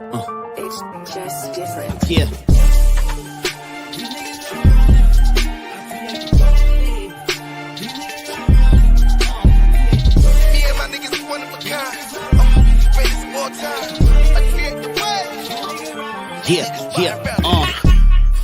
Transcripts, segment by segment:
It's just different. Yeah.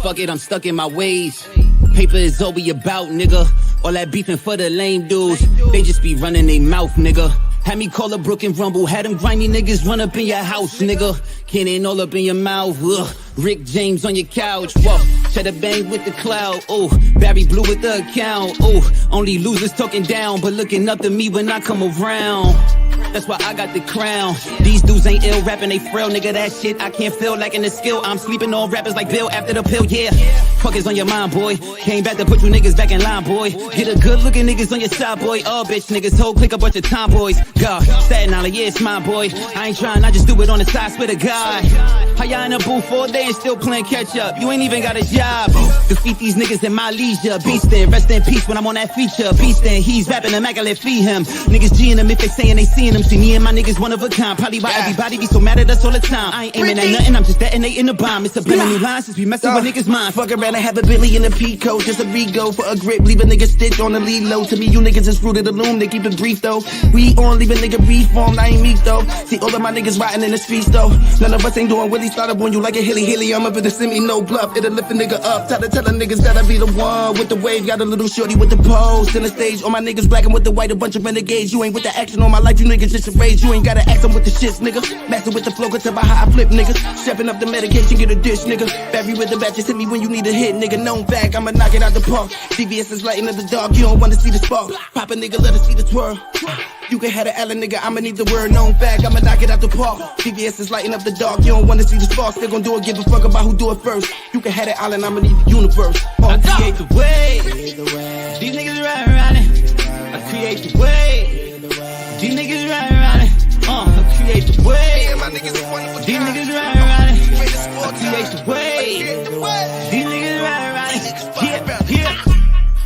Fuck it, I'm stuck in my ways. Paper is all we about, nigga. All that beefing for the lame dudes. They just be running their mouth, nigga. Had me call a Brook and Rumble. Had them grimy niggas run up in your house, nigga. Cannon all up in your mouth. Ugh. Rick James on your couch. Whoa. Cheddar bang with the cloud. Oh, Barry Blue with the account. Oh, only losers talking down, but looking up to me when I come around. That's why I got the crown. These dudes ain't ill, rapping they frail, nigga. That shit I can't feel, lacking the skill. I'm sleeping on rappers like Bill after the pill, yeah. Fuck is on your mind, boy. Came back to put you niggas back in line, boy. Get a good looking niggas on your side, boy. Oh, bitch, niggas, whole click a bunch of tomboys. God, Staten Island, yeah, it's mine, boy. I ain't trying, I just do it on the side, spit a guy. How y'all in the booth all day and still playing catch up? You ain't even got a job. Defeat these niggas in my leisure. Beastin', rest in peace when I'm on that feature. Beastin', he's rapping, immaculate, feed him. Niggas G'ing him if they saying they seeing him. See me and my niggas one of a kind. Probably why everybody be so mad at us all the time. I ain't aiming at nothing, I'm just detonating the bomb. It's a brand new line since we messing with niggas' minds. Fuck around and have a Billy in a Pico. Just a rego for a grip. Leave a nigga stitch on the lead low. To me, you niggas is rooted of the loom. They keep it brief though. We on leave a nigga reformed. I ain't meek though. See all of my niggas riding in the streets though. None of us ain't doing Willie. Started on you like a hilly. I'm up in the semi, no bluff. It'll lift a nigga up. Tell the niggas that I be the one with the wave. Got a little shorty with the pose. In the stage, all my niggas black and with the white. A bunch of renegades. You ain't with the action on my life. You niggas just a rage. You ain't gotta act them with the shits, nigga. Master with the flow, go tell by how I flip, nigga. Stepping up the medication, get a dish, nigga. Barry with the bat, just hit me when you need a hit, nigga. Known fact, I'ma knock it out the park. CVS is lighting up the dark, you don't wanna see the spark. Pop a nigga, let us see the twirl. You can have the Allen, nigga, I'ma need the word. Known fact, I'ma knock it out the park. CVS is lighting up the dark, you don't wanna see the spark. Still gon' do it, give a fuck about who do it first. You can have the Allen, I'ma need the universe. I create the way. These niggas ride around it. I create the way. These niggas ride around it. I create the way. These niggas ride around it. I create the way. These niggas ride around it. Yeah.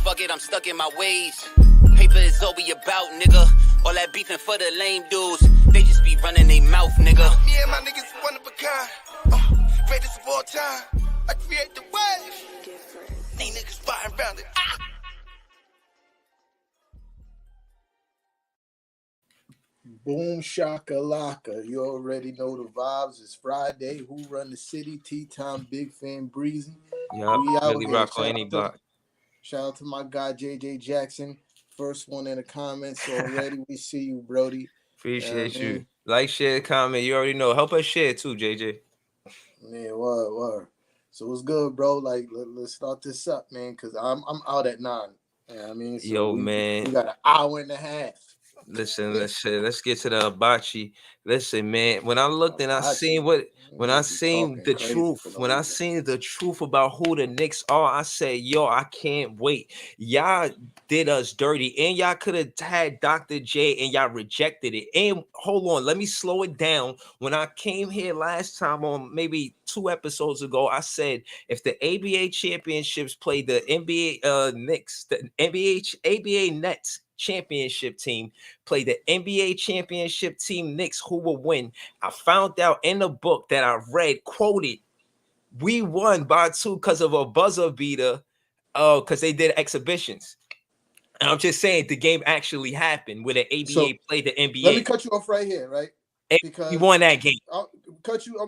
Fuck it, I'm stuck in my ways. Paper is all we about, nigga. All that beefing for the lame dudes. They just be running their mouth, nigga. Me and my niggas one of a kind. Greatest of all time. I create the wave. These niggas riding around it. Boom shakalaka. You already know the vibes. It's Friday. Who run the city? Tea time, Big Fan Breezy. Yeah, really rock on any block. Shout out to my guy JJ Jackson. First one in the comments already. We see you, Brody. Appreciate you. Like, share, comment. You already know. Help us share too, JJ. Yeah, word. So what's good, bro? Like, let's start this up, man. Cause I'm out at 9. Yeah, I mean, so man, we got an hour and a half. Listen, let's get to the hibachi. Listen, man, when I looked and I seen the truth about who the Knicks are, I said, yo, I can't wait. Y'all did us dirty, and y'all could have had Dr. J, and y'all rejected it. And hold on, let me slow it down. When I came here last time on maybe 2 episodes ago, I said if the ABA championships played the NBA Knicks, the ABA Nets championship team play the NBA championship team Knicks, who will win. I found out in the book that I read, quoted, we won by 2 because of a buzzer beater, because they did exhibitions. And I'm just saying the game actually happened where the ABA played the NBA. Let me cut you off right here, right? Because we won that game. I'll cut you. I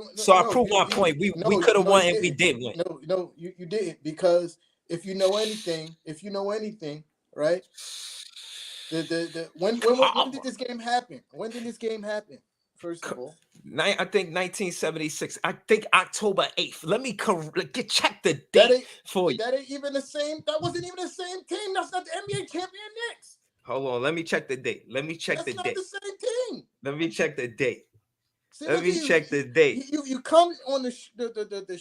proved my point. We could have won, and we did win. No, you didn't, because if you know anything, right? When did this game happen? When did this game happen? First of all, I think 1976. I think October 8th. Let me check the date for you. That ain't even the same. That wasn't even the same team. That's not the NBA champion Knicks. Hold on. Let me check the date. That's not the same team. Let me check the date. See, Let me check the date. You come on the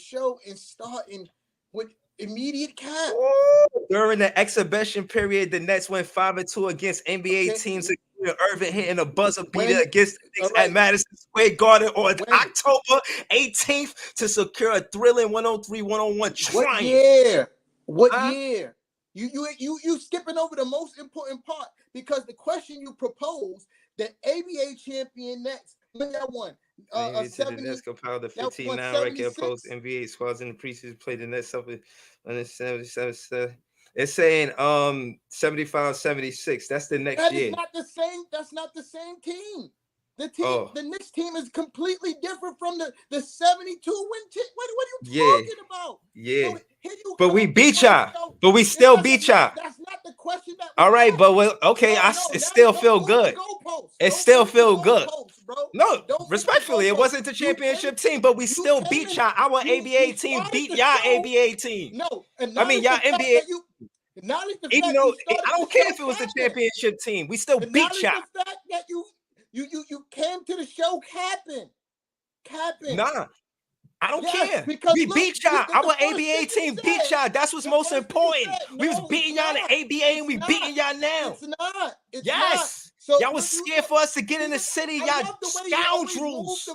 show and start with immediate cap. During the exhibition period, the Nets went 5-2 against NBA teams. Irvin hitting a buzzer beater against the Knicks at Madison Square Garden on October 18th to secure a thrilling 103-101 triumph. What year? You skipping over the most important part, because the question you propose, the ABA champion Nets, when that won, The 70 Nets compiled the that won 15-9 record 76. post NBA squads in the preseason played the Nets up on the 77. It's saying 75-76. That's the next That is year. not the same. That's not the same team. The Knicks team is completely different from the 72 win team. What are you talking about? Yeah. So here you But come we beat on the y'all. show. But we still beat y'all. That's not the question that All right, asked. but well, okay, No, it now still don't feel move the good. goalposts. It Don't still move the feel good. goalposts, bro. No, Don't move the respectfully, it goalposts. wasn't the championship team, but we still came beat in- y'all. Our you ABA team started beat the y'all show. ABA team. No, and I not mean, the y'all fact NBA. that you, not the Even fact though you started I don't the care show if it was the capping. championship team, we still And beat not y'all. the fact that you came to the show capping. Nah, I don't care. Because We look, beat y'all. the Our first ABA thing you team said- beat y'all. That's what's the most first thing you important. said, We was no, beating it's y'all in not. the ABA and It's we not. beating y'all now. It's not. It's Yes. not. So Y'all was scared for us to get in the city. I Y'all love the way you always move scoundrels.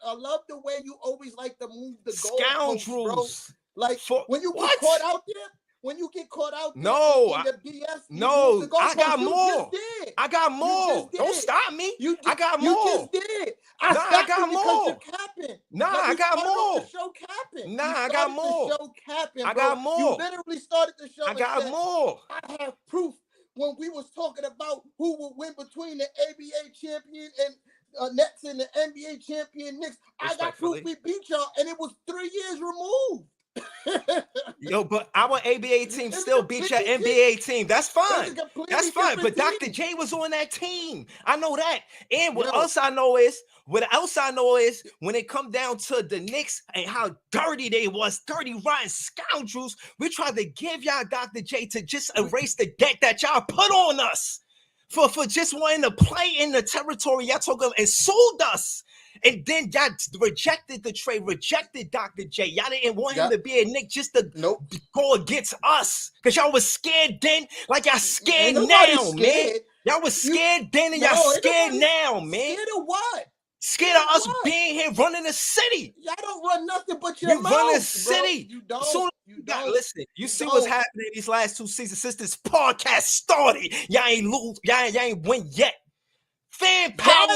I love the way you always like to move the goalposts, bro. Scoundrels. Like when you get What? caught out there. When you get caught out there No, in the BS, you no, move the I got goalposts. more. You just did. I got You more. just Don't did. stop me. I got You more. just did. Nah, I stopped got you because more. you're capping. Nah, Like, I you got started off more. the show capping. Nah, You I got started more. the show capping, I bro. got more. You literally started the show I got said, more. I have proof when we was talking about who would win between the ABA champion and Nets and the NBA champion Knicks. I got proof we beat y'all, and it was 3 years removed. Yo, but our ABA team still beat your NBA team. That's fine. That's fine. But Dr. J was on that team. I know that. And what else I know is when it come down to the Knicks and how dirty they was, dirty, rotten scoundrels, we tried to give y'all Dr. J to just erase the debt that y'all put on us for just wanting to play in the territory y'all took them and sold us. And then y'all rejected the trade, rejected Dr. J. Y'all didn't want him to be a Knick just to go against us. Because y'all was scared then, like y'all scared now, man. Y'all was scared then and y'all scared now, man. Scared of what? Scared of us being here running the city. Y'all don't run nothing but your mouth, run the city. Bro. You don't. Soon you don't. Listen, you see what's happening these last 2 seasons since this podcast started. Y'all ain't lose. Y'all ain't win yet. Fan power.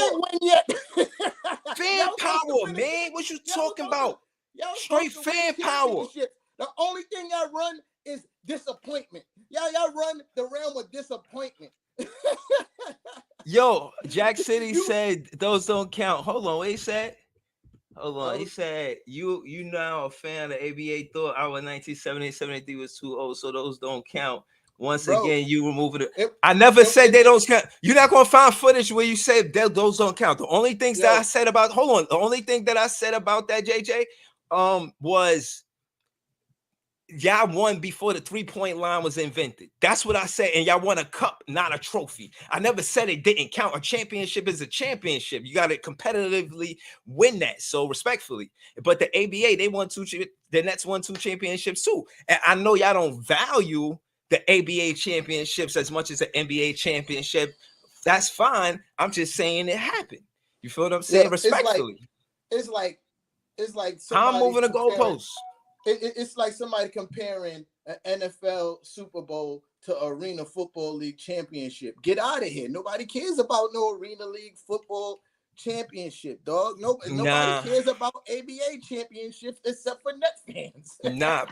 Fan power, man. What you talking about? Straight fan power. The only thing y'all run is disappointment. Y'all run the realm of disappointment. Yo, Jack City said those don't count. Hold on, what he said? Hold on. He said you now a fan of the ABA thought our 1970-73 was too old, so those don't count. Once again, you removing it. I never said they don't count. You're not gonna find footage where you said those don't count. The only things that I said about the only thing that I said about that, JJ, was y'all won before the 3-point line was invented. That's what I said. And y'all won a cup, not a trophy. I never said it didn't count. A championship is a championship. You got to competitively win that. So respectfully. But the ABA, the Nets won 2 championships too. And I know y'all don't value the ABA championships as much as the NBA championship. That's fine. I'm just saying it happened. You feel what I'm saying? Respectfully. It's like how I'm moving the goalposts. It's like somebody comparing an NFL Super Bowl to Arena Football League championship. Get out of here. Nobody cares about no Arena League football championship, dog. Nobody cares about ABA championships except for Nets fans.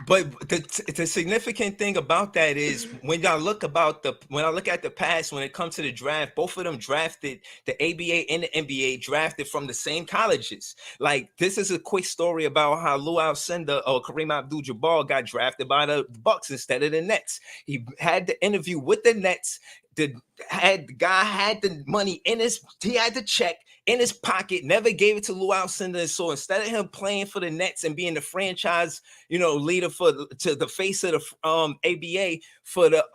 But the significant thing about that is when I look at the past, when it comes to the draft, both of them drafted the ABA and the NBA drafted from the same colleges. Like, this is a quick story about how Lou Alcindor or Kareem Abdul-Jabbar got drafted by the Bucks instead of the Nets. He had the interview with the Nets. The guy had the money he had the check in his pocket, never gave it to Lou Alcindor. So instead of him playing for the Nets and being the franchise, leader to the face of the ABA for the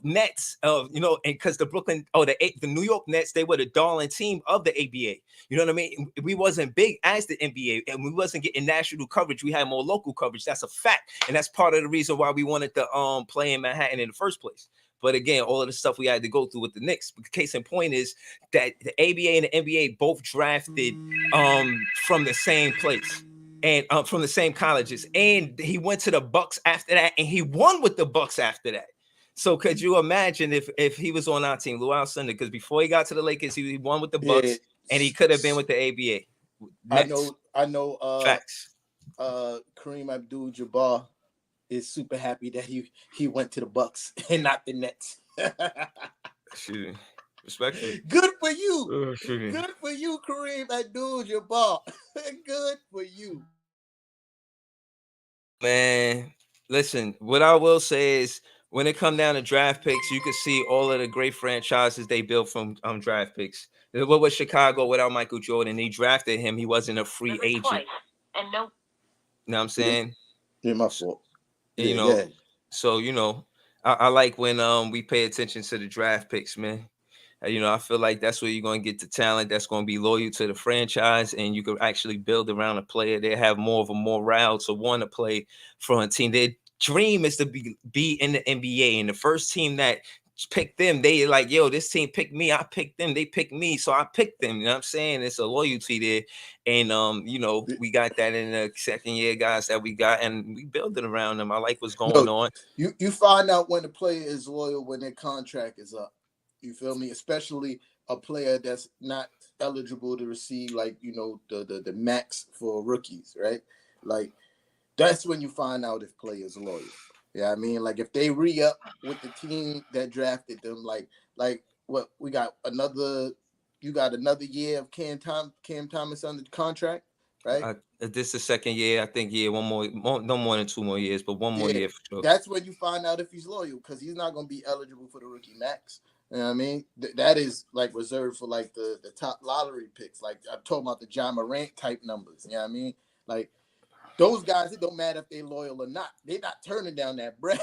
Nets, and because the New York Nets, they were the darling team of the ABA. You know what I mean? We wasn't big as the NBA, and we wasn't getting national coverage. We had more local coverage. That's a fact, and that's part of the reason why we wanted to play in Manhattan in the first place. But again, all of the stuff we had to go through with the Knicks. Case in point is that the ABA and the NBA both drafted from the same place and from the same colleges. And he went to the Bucks after that, and he won with the Bucks after that. So could you imagine if he was on our team, Lou Alcindor? Because before he got to the Lakers, he won with the Bucks, and he could have been with the ABA. I know. Facts. Kareem Abdul-Jabbar is super happy that he went to the Bucks and not the Nets. Shooting. Respectfully. Good for you. Shooting. Good for you, Kareem Abdul-Jabbar. Good for you. Man, listen, what I will say is when it come down to draft picks, you can see all of the great franchises they built from draft picks. What was Chicago without Michael Jordan? They drafted him. He wasn't a free agent. Twice. And no. You know what I'm saying? Yeah, my fault. You know, so I like when we pay attention to the draft picks, man. I feel like that's where you're going to get the talent that's going to be loyal to the franchise, and you can actually build around a player. They have more of a morale to want to play for a team. Their dream is to be in the NBA, and the first team that picked them, they like, yo, this team picked me. I picked them. They picked me, so I picked them. You know what I'm saying? It's a loyalty there, and we got that in the second year guys that we got, and we building around them. I like what's going on. You find out when the player is loyal when their contract is up. You feel me? Especially a player that's not eligible to receive the max for rookies, right? Like that's when you find out if players loyal. Yeah, I mean, like if they re-up with the team that drafted them, like what we got another year of Cam Thomas under contract, right? This is the second year. I think one more, no more than 2 more years, but one more year for sure. That's when you find out if he's loyal because he's not going to be eligible for the rookie max. You know what I mean? That is like reserved for like the top lottery picks. Like I'm talking about the John Morant type numbers. You know what I mean? Like those guys, it don't matter if they're loyal or not. They're not turning down that bread.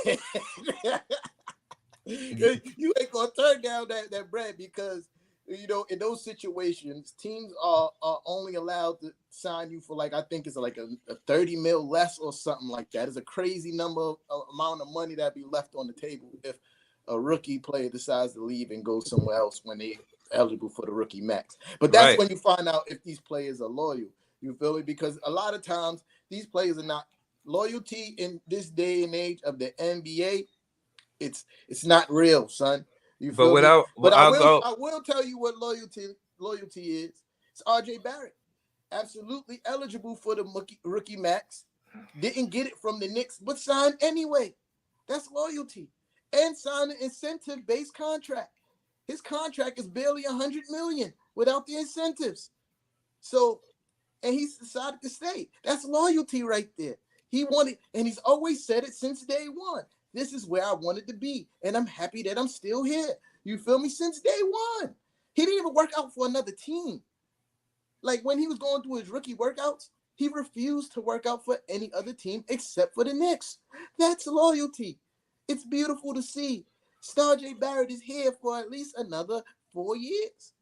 You ain't gonna turn down that bread because in those situations, teams are only allowed to sign you for like I think it's like a 30 mil less or something like that. It's a crazy amount of money that be left on the table if a rookie player decides to leave and go somewhere else when they eligible for the rookie max. But that's when you find out if these players are loyal. You feel me? Because a lot of times these players are not. Loyalty in this day and age of the NBA, it's not real, son. You feel me? But I will tell you what loyalty is. It's RJ Barrett. Absolutely eligible for the rookie max. Didn't get it from the Knicks, but signed anyway. That's loyalty. And signed an incentive-based contract. His contract is barely $100 million without the incentives. So, and he's decided to stay. That's loyalty right there. He wanted, and he's always said it since day one. This is where I wanted to be, and I'm happy that I'm still here. You feel me? Since day one. He didn't even work out for another team. Like when he was going through his rookie workouts, he refused to work out for any other team except for the Knicks. That's loyalty. It's beautiful to see. Star J. Barrett is here for at least another 4 years.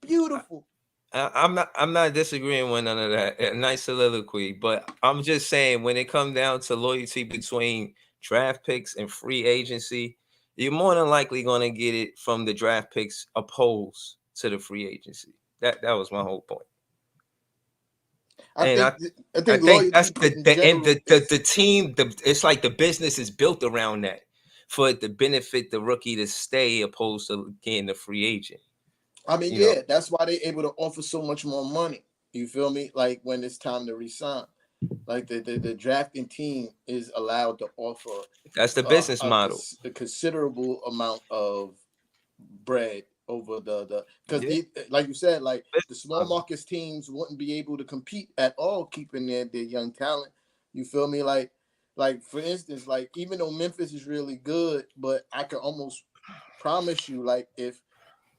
Beautiful. I'm not disagreeing with none of that. A nice soliloquy, but I'm just saying when it comes down to loyalty between draft picks and free agency, you're more than likely going to get it from the draft picks opposed to the free agency. That was my whole point. I think that's the team. It's like the business is built around that for it to benefit the rookie to stay opposed to getting the free agent. I mean, that's why they're able to offer so much more money. You feel me? Like when it's time to resign, like the drafting team is allowed to offer. That's the business model. A considerable amount of bread over because like you said, like the small markets teams wouldn't be able to compete at all, keeping their young talent. You feel me? Like for instance, like even though Memphis is really good, but I can almost promise you, like if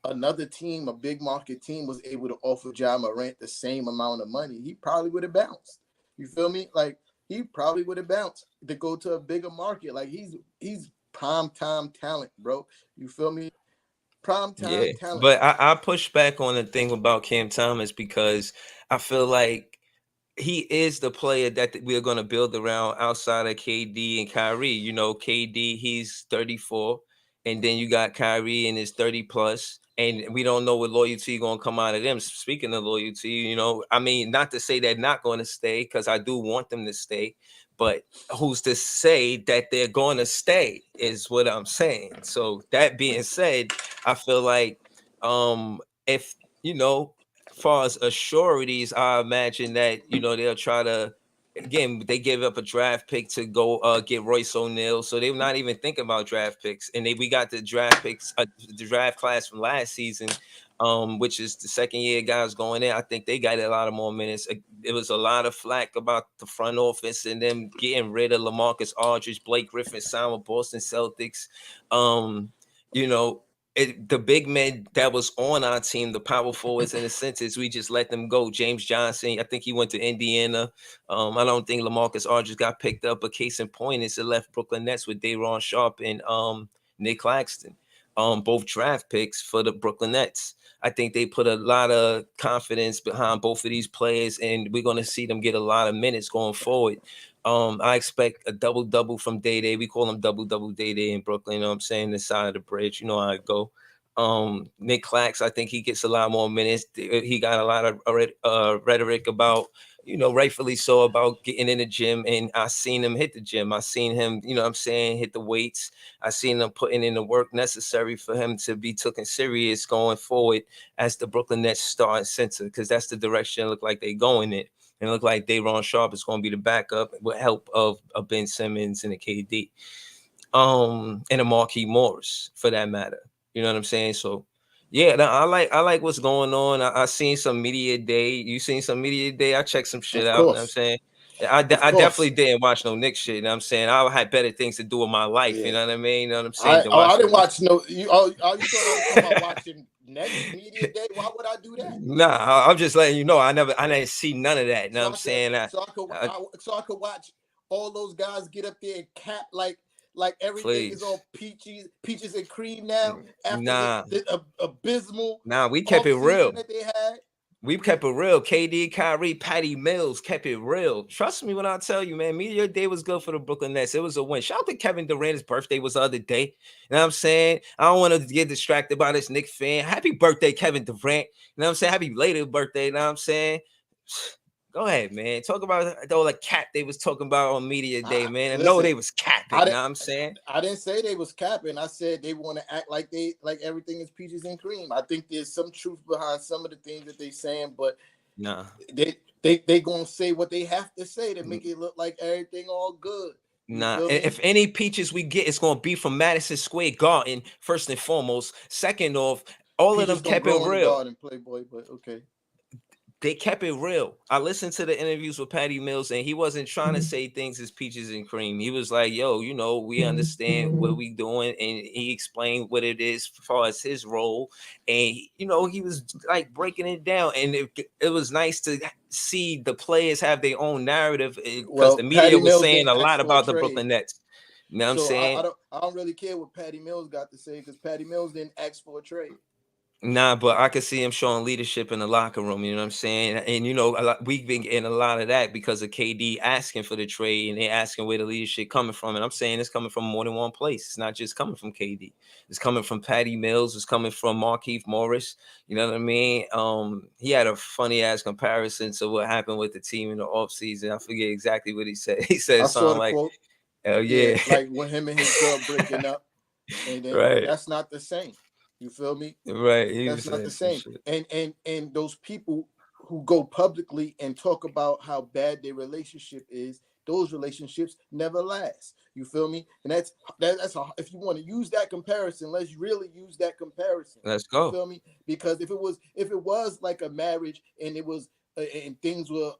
another team, a big market team, was able to offer John Morant the same amount of money, he probably would have bounced. You feel me? Like he probably would have bounced to go to a bigger market. Like he's prime time talent, bro. You feel me? Prime time talent. But I push back on the thing about Cam Thomas because I feel like he is the player that we're going to build around outside of KD and Kyrie. You know, KD, he's 34, and then you got Kyrie and his 30 plus. And we don't know what loyalty going to come out of them. Speaking of loyalty, I mean, not to say they're not going to stay because I do want them to stay, but who's to say that they're going to stay is what I'm saying. So that being said, I feel like if, far as assurities, I imagine that they'll try to. Again, they gave up a draft pick to go get Royce O'Neal, so they're not even thinking about draft picks. And we got the draft picks, the draft class from last season, which is the second year guys going in. I think they got a lot of more minutes. It was a lot of flack about the front office and them getting rid of LaMarcus Aldridge, Blake Griffin signed with Boston Celtics. You know, the big men that was on our team, the power forwards in the centers, we just let them go. James Johnson, I think he went to Indiana. I don't think LaMarcus Aldridge got picked up, but case in point is it left Brooklyn Nets with Day'Ron Sharpe and Nick Claxton, both draft picks for the Brooklyn Nets. I think they put a lot of confidence behind both of these players, and we're going to see them get a lot of minutes going forward. I expect a double-double from Day. We call him double-double Day in Brooklyn. You know what I'm saying? The side of the bridge. You know how it go. Nick Clax, I think he gets a lot more minutes. He got a lot of rhetoric about, rightfully so, about getting in the gym. And I seen him hit the gym. I seen him, hit the weights. I seen him putting in the work necessary for him to be taken serious going forward as the Brooklyn Nets starting center, because that's the direction it look like they going in. And it look like Day'Ron Sharpe is going to be the backup with help of Ben Simmons and a KD, and a Marquise Morris for that matter. You know what I'm saying? So, yeah, I like what's going on. I seen some media day. You seen some media day? I checked some shit out. You know what I'm saying? I definitely didn't watch no Knicks shit. You know what I'm saying? I had better things to do with my life. Yeah. You know what I mean? You know what I'm saying? I didn't watch no. You thought I was talking about watching next media day? Why would I do that? Nah, I'm just letting you know. I didn't see none of that. You know what I'm saying? So I could watch all those guys get up there and cap like everything is all peaches and cream now. After the abysmal. Nah, we kept it real. That they had. We kept it real. KD, Kyrie, Patty Mills kept it real. Trust me when I tell you, man, media day was good for the Brooklyn Nets. It was a win. Shout out to Kevin Durant. His birthday was the other day. You know what I'm saying? I don't want to get distracted by this Knicks fan. Happy birthday, Kevin Durant. You know what I'm saying? Happy belated birthday. You know what I'm saying? Go ahead, man. Talk about all the cap they was talking about on media day, man. I know they was capping. You know what I'm saying? I didn't say they was capping. I said they want to act like everything is peaches and cream. I think there's some truth behind some of the things that they saying, but they gonna say what they have to say to make it look like everything all good. If any peaches we get, it's gonna be from Madison Square Garden, first and foremost. Second off, all peaches of them kept it real. Garden, Playboy, but okay. They kept it real. I listened to the interviews with Patty Mills, and he wasn't trying to say things as peaches and cream. He was like, yo, we understand what we doing. And he explained what it is as far as his role. And, he was like breaking it down. And it was nice to see the players have their own narrative, because the media was saying a lot about the Brooklyn Nets. You know what I'm saying? I don't really care what Patty Mills got to say, because Patty Mills didn't ask for a trade. Nah, but I could see him showing leadership in the locker room. You know what I'm saying? And, we've been getting a lot of that because of KD asking for the trade, and they're asking where the leadership coming from. And I'm saying it's coming from more than one place. It's not just coming from KD. It's coming from Patty Mills. It's coming from Marquise Morris. You know what I mean? He had a funny-ass comparison to what happened with the team in the offseason. I forget exactly what he said. He said something like, quote. Hell yeah. Like when him and his girl breaking up. And then right. That's not the same. You feel me? Right. That's not the same. And those people who go publicly and talk about how bad their relationship is, those relationships never last. You feel me? And that's if you want to use that comparison, let's really use that comparison. Let's go. You feel me? Because if it was like a marriage and it was and things were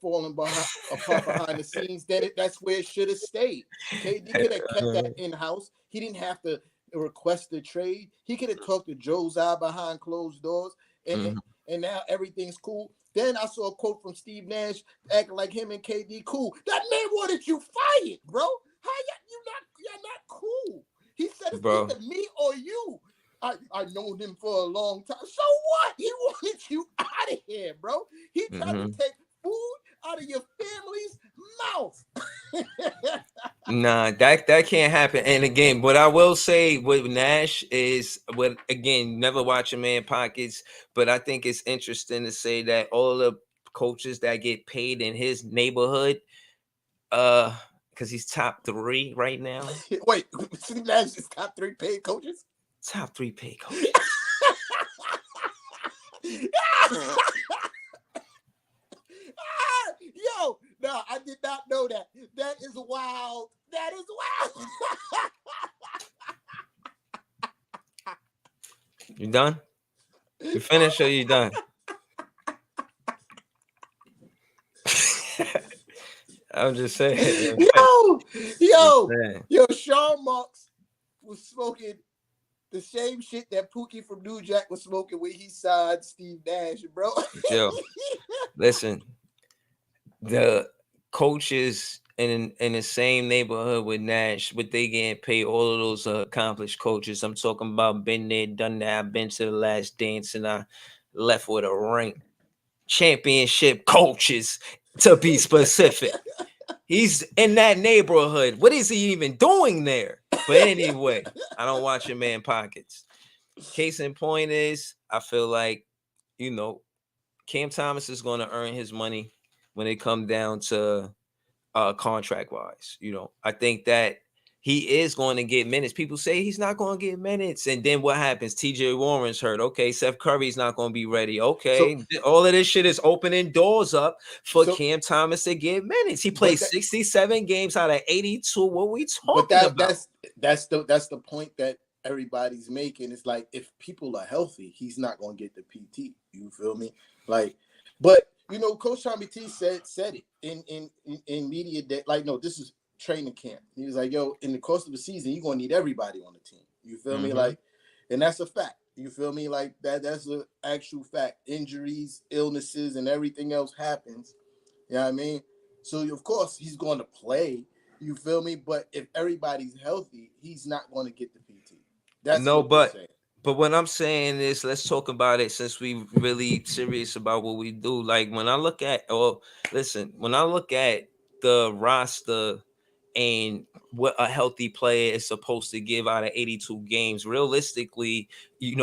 falling apart behind the scenes, then that's where it should have stayed. Okay, he could have kept that in house. He didn't have to request a trade. He could have talked to Joe Tsai behind closed doors, and now everything's cool. Then I saw a quote from Steve Nash acting like him and KD cool. That man wanted you fired, bro. How you're not cool? He said it's either me or you. I've known him for a long time. So what? He wanted you out of here, bro. He tried to take food out of your family's mouth. Nah, that can't happen. And again, what I will say with Nash is, never watch a man pockets, but I think it's interesting to say that all the coaches that get paid in his neighborhood, because he's top 3 right now. Wait, Nash is top 3 paid coaches? Top 3 paid coaches. Yo, no, I did not know that. That is wild. That is wild. You done? You finished or you done? I'm just saying. Yo, Sean Marks was smoking the same shit that Pookie from New Jack was smoking when he signed Steve Nash, bro. Yo, listen, the coaches in the same neighborhood with Nash, but they getting paid, all of those accomplished coaches. I'm talking about been there, done that. I've been to the Last Dance, and I left with a ring. Championship coaches, to be specific. He's in that neighborhood. What is he even doing there? But anyway, I don't watch your man pockets. Case in point is, I feel like, Cam Thomas is going to earn his money when it comes down to contract wise. I think that he is going to get minutes. People say he's not going to get minutes. And then what happens? TJ Warren's hurt. Okay. Seth Curry's not going to be ready. Okay. So, all of this shit is opening doors up for Cam Thomas to get minutes. He played 67 games out of 82. What we talking about? That's the point that everybody's making. It's like, if people are healthy, he's not going to get the PT. You feel me? Like, but Coach Tommy T said it in media that, like, no, this is training camp. He was like, yo, in the course of the season, you're gonna need everybody on the team. You feel me? Like, and that's a fact. You feel me? Like that's an actual fact. Injuries, illnesses, and everything else happens. You know what I mean? So of course he's going to play. You feel me? But if everybody's healthy, he's not going to get the PT. That's But what I'm saying is, let's talk about it since we really serious about what we do. Like, when I look at, when I look at the roster and what a healthy player is supposed to give out of 82 games, realistically, you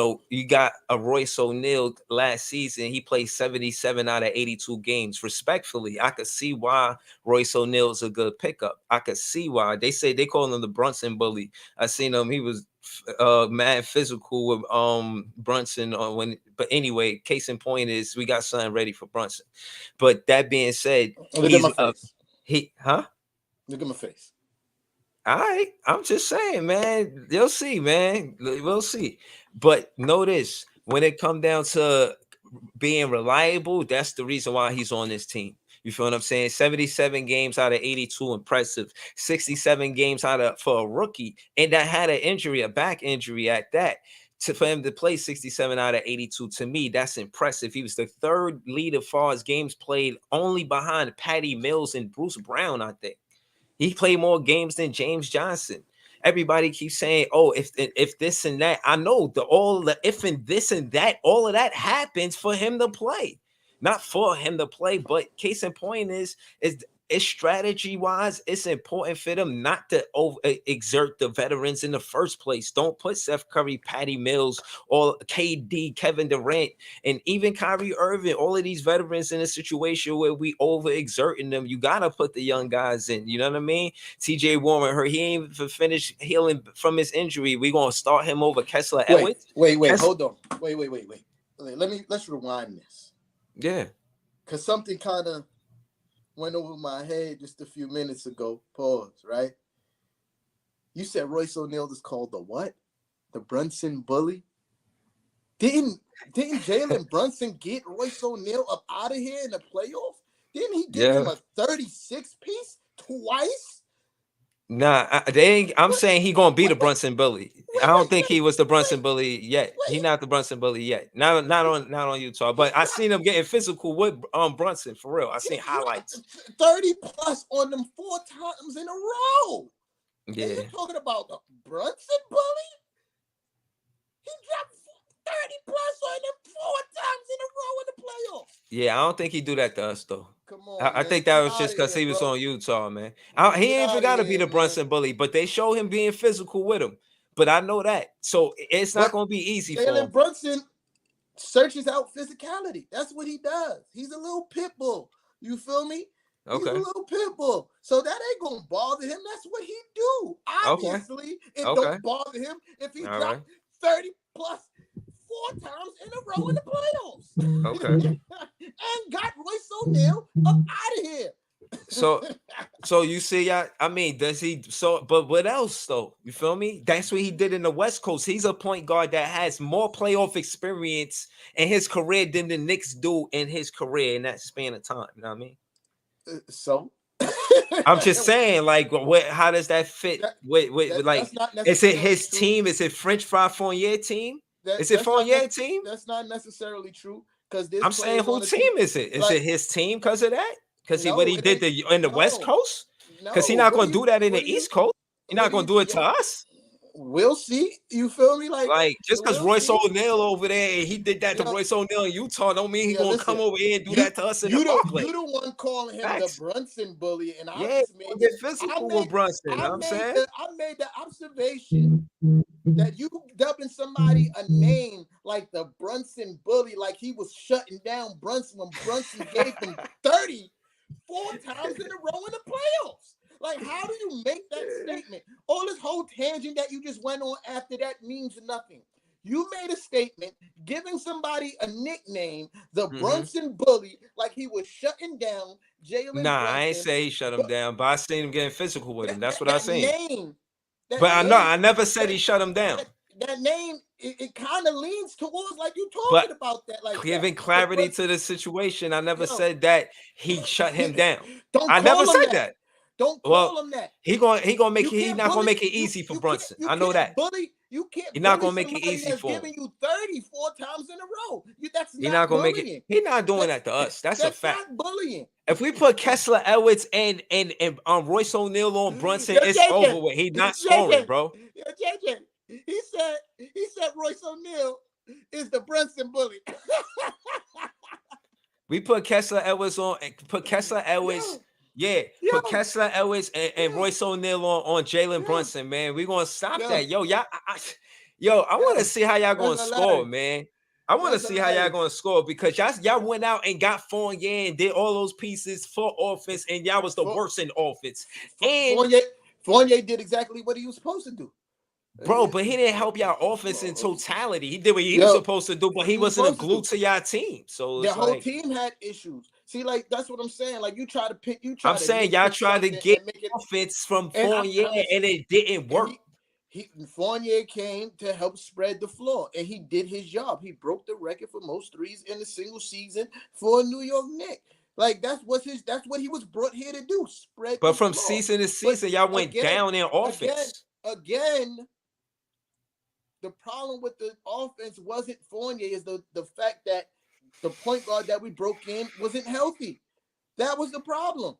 got a Royce O'Neal last season. He played 77 out of 82 games. Respectfully, I could see why Royce O'Neal is a good pickup. I could see why. They call him the Brunson bully. I seen him. He was mad physical with Brunson but anyway, case in point is we got something ready for Brunson. But that being said, look at my face. Look at my face. All right, I'm just saying, man. You'll see, man. We'll see. But notice, when it come down to being reliable, that's the reason why he's on this team. You feel what I'm saying? 77 games out of 82, impressive. 67 games for a rookie, and that had an injury, a back injury at that. For him to play 67 out of 82, to me, that's impressive. He was the third lead as far as games played, only behind Patty Mills and Bruce Brown, I think. He played more games than James Johnson. Everybody keeps saying, "Oh, if this and that." I know all the if and this and that, all of that happens for him to play, not for him to play. But case in point is strategy wise, it's important for them not to exert the veterans in the first place. Don't put Seth Curry, Patty Mills, or KD, Kevin Durant, and even Kyrie Irving, all of these veterans in a situation where we overexerting them. You gotta put the young guys in. You know what I mean? TJ Warren, he ain't even finished healing from his injury. We gonna start him over Kessler Edwards? Wait, hold on. Wait. Let's rewind this. Yeah. Because something kind of went over my head just a few minutes ago. Pause, right? You said Royce O'Neal is called the what? The Brunson bully? Didn't Jalen Brunson get Royce O'Neal up out of here in the playoffs? Didn't he give him a 36 piece twice? Nah, I'm saying he gonna be the Brunson bully. I don't think he was the Brunson bully yet. He not the Brunson bully yet. Not on Utah. But I seen him getting physical with Brunson for real. I seen highlights. 30 plus on them 4 times in a row. Yeah. And you're talking about the Brunson bully? He dropped 30 plus on them 4 times in a row in the playoffs. Yeah, I don't think he do that to us though. Come on, I think that was just because he was on Utah, man. He ain't even got to be the Brunson bully, but they show him being physical with him. But I know that. So it's not going to be easy for him. Jalen Brunson searches out physicality. That's what he does. He's a little pit bull. You feel me? Okay. He's a little pit bull. So that ain't going to bother him. That's what he do. Obviously, it don't bother him if he dropped 30 plus 4 times in a row in the playoffs. Okay. And got Royce O'Neal up out of here. So you see, I mean, does he? So, but what else though? You feel me? That's what he did in the West Coast. He's a point guard that has more playoff experience in his career than the Knicks do in his career in that span of time. You know what I mean? So I'm just saying, like, how does that fit? Like, that's not is it necessarily his true. team? Is it French Fry Fournier team? Is it Fournier team? That's not necessarily true because I'm saying, who team is it? Is it his team because of that? Because what he did in the West Coast? Because he's not going to do that in the East Coast. He's not going to do it to us. We'll see. You feel me? Like just because Royce O'Neal over there and he did that to Royce O'Neal in Utah, don't mean he's gonna come over here and do that to us in the Barclays. You the one calling him the Brunson bully, and I just made physical with Brunson. I made the observation that you dubbing somebody a name like the Brunson bully, like he was shutting down Brunson when Brunson gave him 34 times in a row in the playoffs. Like, how do you make that statement? All this whole tangent that you just went on after that means nothing. You made a statement giving somebody a nickname, the Brunson bully, like he was shutting down Jalen Brunson. I ain't say he shut him down, but I seen him getting physical with him. That's what I seen. But I never said he shut him down. That name, it kind of leans towards like you talking about that. Like giving clarity to the situation. I never said that he shut him down. I never said that. Don't call him that. He's not gonna make it easy for Brunson. I know that. Bully, you can't. He's not gonna make it easy for him. Giving you 34 times in a row. That's he's not gonna bullying. make it. He's not doing that to us. That's a fact. Not bullying. If we put Kessler Edwards and Royce O'Neal on Brunson, it's over with. He's not scoring, bro. JJ, he said Royce O'Neal is the Brunson bully. We put Kessler Edwards on. Put Kessler Edwards. Put Kessler Edwards and Royce O'Neal on Jalen Brunson, man. We're gonna stop that. I want to see how y'all gonna score, man. I want to see how y'all gonna score because y'all went out and got Fournier and did all those pieces for offense, and y'all was the worst in offense. And Fournier did exactly what he was supposed to do. Bro, but he didn't help y'all offense in totality. He did what he was supposed to do, but he wasn't a glue to y'all team. So the whole team had issues. See, like that's what I'm saying. Like you try to pick, I'm saying y'all tried to get offense from Fournier, and it didn't work. Fournier came to help spread the floor, and he did his job. He broke the record for most threes in a single season for a New York Knicks. Like that's what he was brought here to do. Spread. But from season to season, y'all went down in offense. Again. The problem with the offense wasn't Fournier, is the fact that the point guard that we broke in wasn't healthy. That was the problem.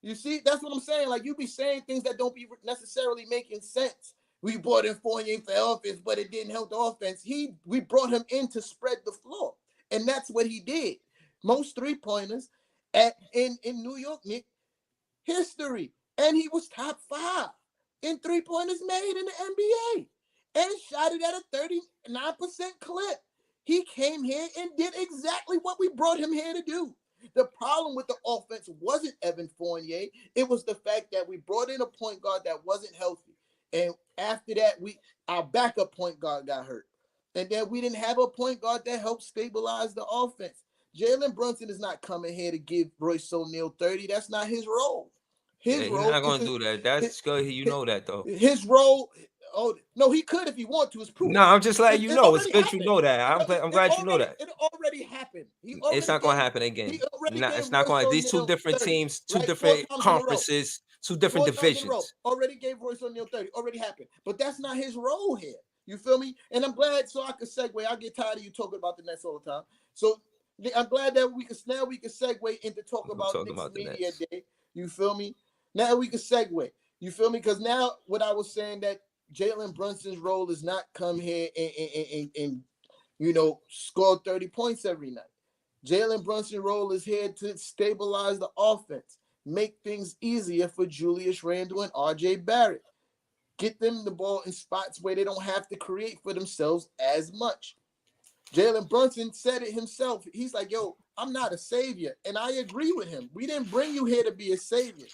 You see, that's what I'm saying. Like you be saying things that don't be necessarily making sense. We brought in Fournier for offense, but it didn't help the offense. We brought him in to spread the floor, and that's what he did. Most 3-pointers in New York Knicks history, and he was top 5 in 3-pointers made in the NBA. And shot it at a 39% clip. He came here and did exactly what we brought him here to do. The problem with the offense wasn't Evan Fournier. It was the fact that we brought in a point guard that wasn't healthy. And after that, our backup point guard got hurt. And then we didn't have a point guard that helped stabilize the offense. Jalen Brunson is not coming here to give Royce O'Neal 30. That's not his role. He's not going to do that. That's good. You know that, though. His role... Oh no, he could if he want to. It's proven. No, I'm just letting you know. It's good you know that. I'm glad you know that. It already happened. It's not going to happen again. It's not going. These two different teams, two different conferences, two different divisions. Already gave Royce O'Neal 30. Already happened. But that's not his role here. You feel me? And I'm glad so I can segue. I get tired of you talking about the Nets all the time. So I'm glad that we can segue into talking about Knicks Media Day. You feel me? Now we can segue. You feel me? Because now what I was saying that Jalen Brunson's role is not come here and score 30 points every night. Jalen Brunson's role is here to stabilize the offense, make things easier for Julius Randle and RJ Barrett, get them the ball in spots where they don't have to create for themselves as much. Jalen Brunson said it himself. He's like, yo, I'm not a savior. And I agree with him. We didn't bring you here to be a savior.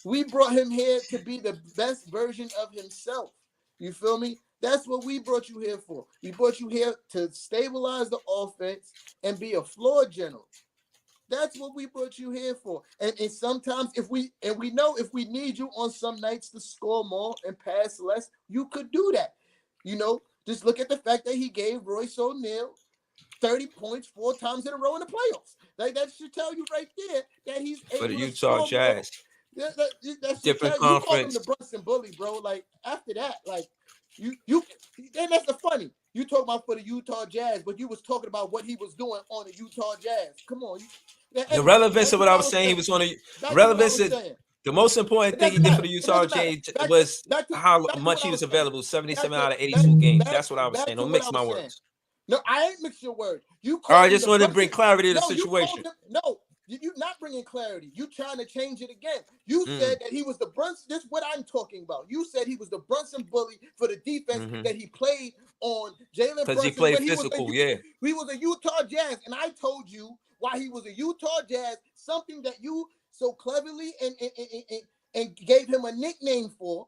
We brought him here to be the best version of himself. You feel me? That's what we brought you here for. We brought you here to stabilize the offense and be a floor general. That's what we brought you here for. And sometimes we know if we need you on some nights to score more and pass less, you could do that. Just look at the fact that he gave Royce O'Neal 30 points 4 times in a row in the playoffs. Like, that should tell you right there that he's for the able to Utah score Jazz. more. That Different tell you call him conference. the Brunson bully, bro. Like, after that, like, you and that's the funny. You talk about for the Utah Jazz, but you was talking about what he was doing on the Utah Jazz. Come on. The relevance of what I was saying, he was on the relevance. The most important thing he did for the Utah Jazz was how much he was available. 77 out of 82 games. That's what I was saying. Don't mix my words. No, I ain't mix your words. I just wanted to bring clarity to the situation. You're not bringing clarity. You trying to change it again. You said that he was the Brunson. This is what I'm talking about. You said he was the Brunson bully for the defense that he played on Jalen Brunson. Because he played physical, He was a Utah Jazz, and I told you why he was a Utah Jazz, something that you so cleverly and gave him a nickname for.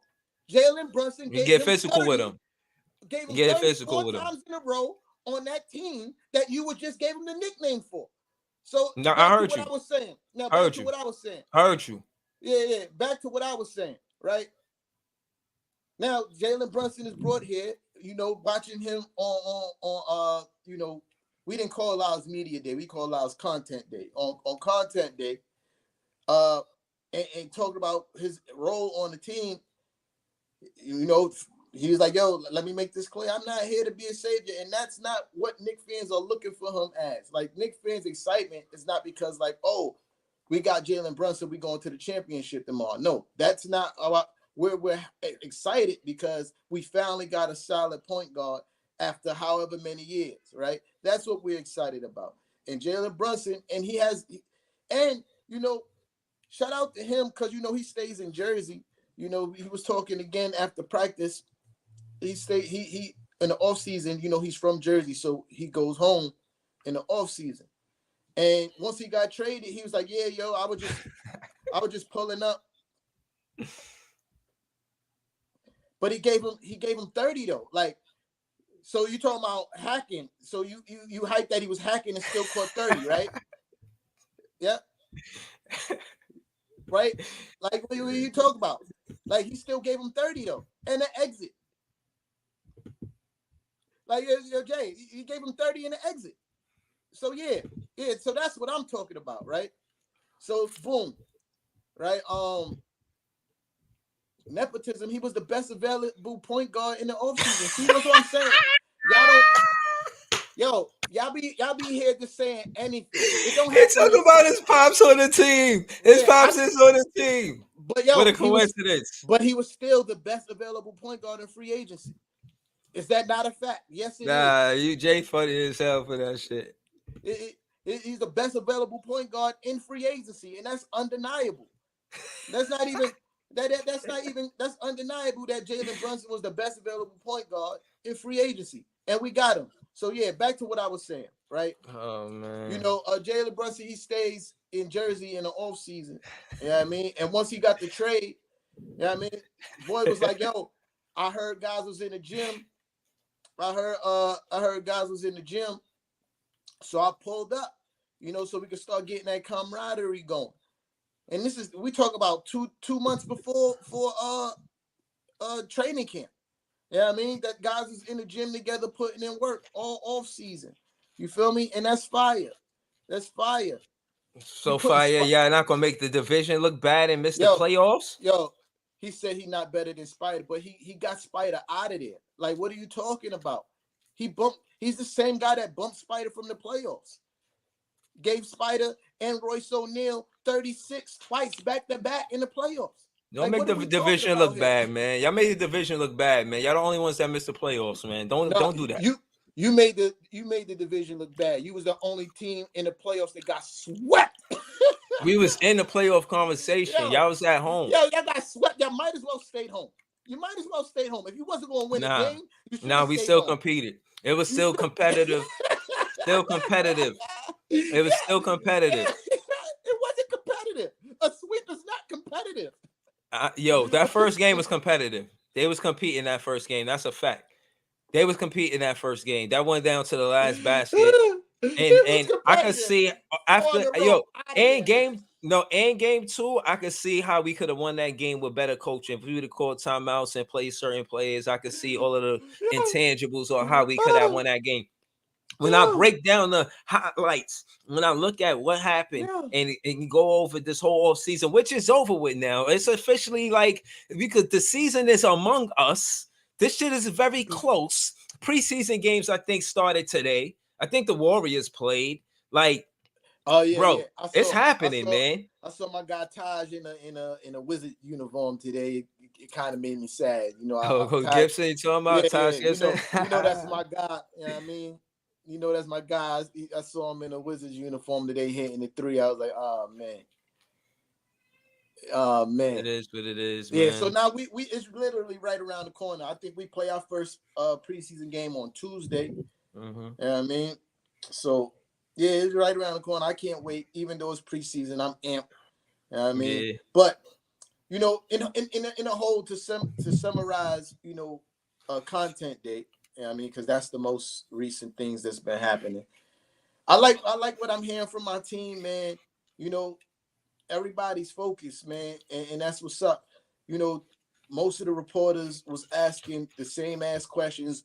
Jalen Brunson gave him physical 30, with him. Gave him 34 times in a row on that team that you just gave him the nickname for. So now I heard you. What I was saying. Now back to what I was saying. Heard you. Yeah. Back to what I was saying. Right now, Jalen Brunson is brought here. Watching him on we didn't call ours media day. We called ours content day. On content day, and talking about his role on the team. He was like, yo, let me make this clear. I'm not here to be a savior. And that's not what Knicks fans are looking for him as. Like, Knicks fans' excitement is not because, like, oh, we got Jalen Brunson, we going to the championship tomorrow. No, that's not we're excited because we finally got a solid point guard after however many years, right? That's what we're excited about. And Jalen Brunson, shout out to him because, he stays in Jersey. He was talking again after practice. He in the off season, he's from Jersey, so he goes home in the off season. And once he got traded, he was like, "Yeah, yo, I was just pulling up." But he gave him 30 though. Like, so you talking about hacking? So you hyped that he was hacking and still caught 30, right? Yeah. Right? Like, what are you talking about? Like, he still gave him 30 though, and an exit. Like, yo, Jay, he gave him 30 in the exit. So yeah. So that's what I'm talking about, right? So boom, right? Nepotism. He was the best available point guard in the offseason. See what I'm saying? Y'all be here just saying anything. It don't have to talk about his pops on the team. His pops is on the team. But what a coincidence. But he was still the best available point guard in free agency. Is that not a fact? Yes, it is. You Jay funny as hell for that shit. He's the best available point guard in free agency, and that's undeniable. That's not even that's undeniable that Jalen Brunson was the best available point guard in free agency, and we got him. So yeah, back to what I was saying, right? Oh man. Jalen Brunson, he stays in Jersey in the off season. You know what I mean? And once he got the trade, you know what I mean? Boy was like, yo, I heard guys was in the gym. I heard guys was in the gym. So I pulled up, so we could start getting that camaraderie going. And we talk about two months before training camp. You know what I mean? That guys is in the gym together putting in work all off season. You feel me? And that's fire. That's fire. So fire, y'all not gonna make the division look bad and miss the playoffs? Yo, he said he's not better than Spider, but he got Spider out of there. Like, what are you talking about? He's the same guy that bumped Spider from the playoffs. Gave Spider and Royce O'Neal 36 twice back-to-back in the playoffs. Don't make the division look bad, man. Y'all made the division look bad, man. Y'all the only ones that missed the playoffs, man. Don't do that. You made the division look bad. You was the only team in the playoffs that got swept. We was in the playoff conversation. Y'all was at home. Y'all got swept. Y'all might as well stayed home. You might as well stay home. If you wasn't going to win the game, we still competed. It was still competitive. Still competitive. It was still competitive. It wasn't competitive. A sweep is not competitive. That first game was competitive. They was competing that first game. That's a fact. They was competing that first game. That went down to the last basket. And I could see after and game 2, I could see how we could have won that game with better coaching. If we would have called timeouts and played certain players, I could see all of the intangibles or how we could have won that game. When I break down the highlights, when I look at what happened and go over this whole off season, which is over with now, it's officially like because the season is among us. This shit is very close. Preseason games, I think, started today. I think the Warriors played. Like, oh yeah, bro, yeah. it's happening, man. I saw my guy Taj in a Wizard uniform today. It kind of made me sad, you know. Gibson, you talking about Taj Gibson? You know that's my guy. You know what I mean? You know that's my guy. I saw him in a Wizards uniform today hitting the 3. I was like, oh man. Man, it is what it is, man. Yeah, so now we it's literally right around the corner. I think we play our first preseason game on Tuesday. Mm-hmm. You know what I mean? So yeah, it's right around the corner. I can't wait. Even though it's preseason, I'm amped. You know what I mean? Yeah. But you know, in a whole to summarize, you know, content day. You know what I mean? Because that's the most recent things that's been happening. I like what I'm hearing from my team, man. You know, everybody's focused, man, and that's what's up. You know, most of the reporters was asking the same ass questions.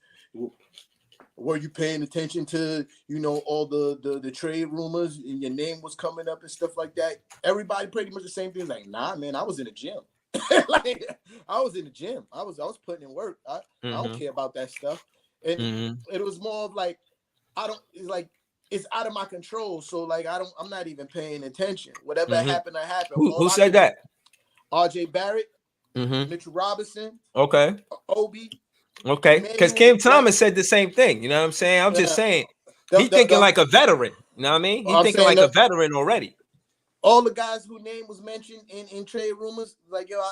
Were you paying attention to, you know, all the trade rumors and your name was coming up and stuff like that? Everybody pretty much the same thing. Like, nah, man, I was in the gym. Like, I was in the gym. I was putting in work. I don't care about that stuff. And it was more of like, it's out of my control. So like, I'm not even paying attention. Whatever happened, I happened. Who said that? RJ Barrett, Mitchell Robinson. Okay. Obi. Okay. Because Cam Thomas said the same thing. You know what I'm saying? I'm just saying. He's thinking like a veteran. You know what I mean? He's thinking like a veteran already. All the guys whose name was mentioned in trade rumors, like, yo,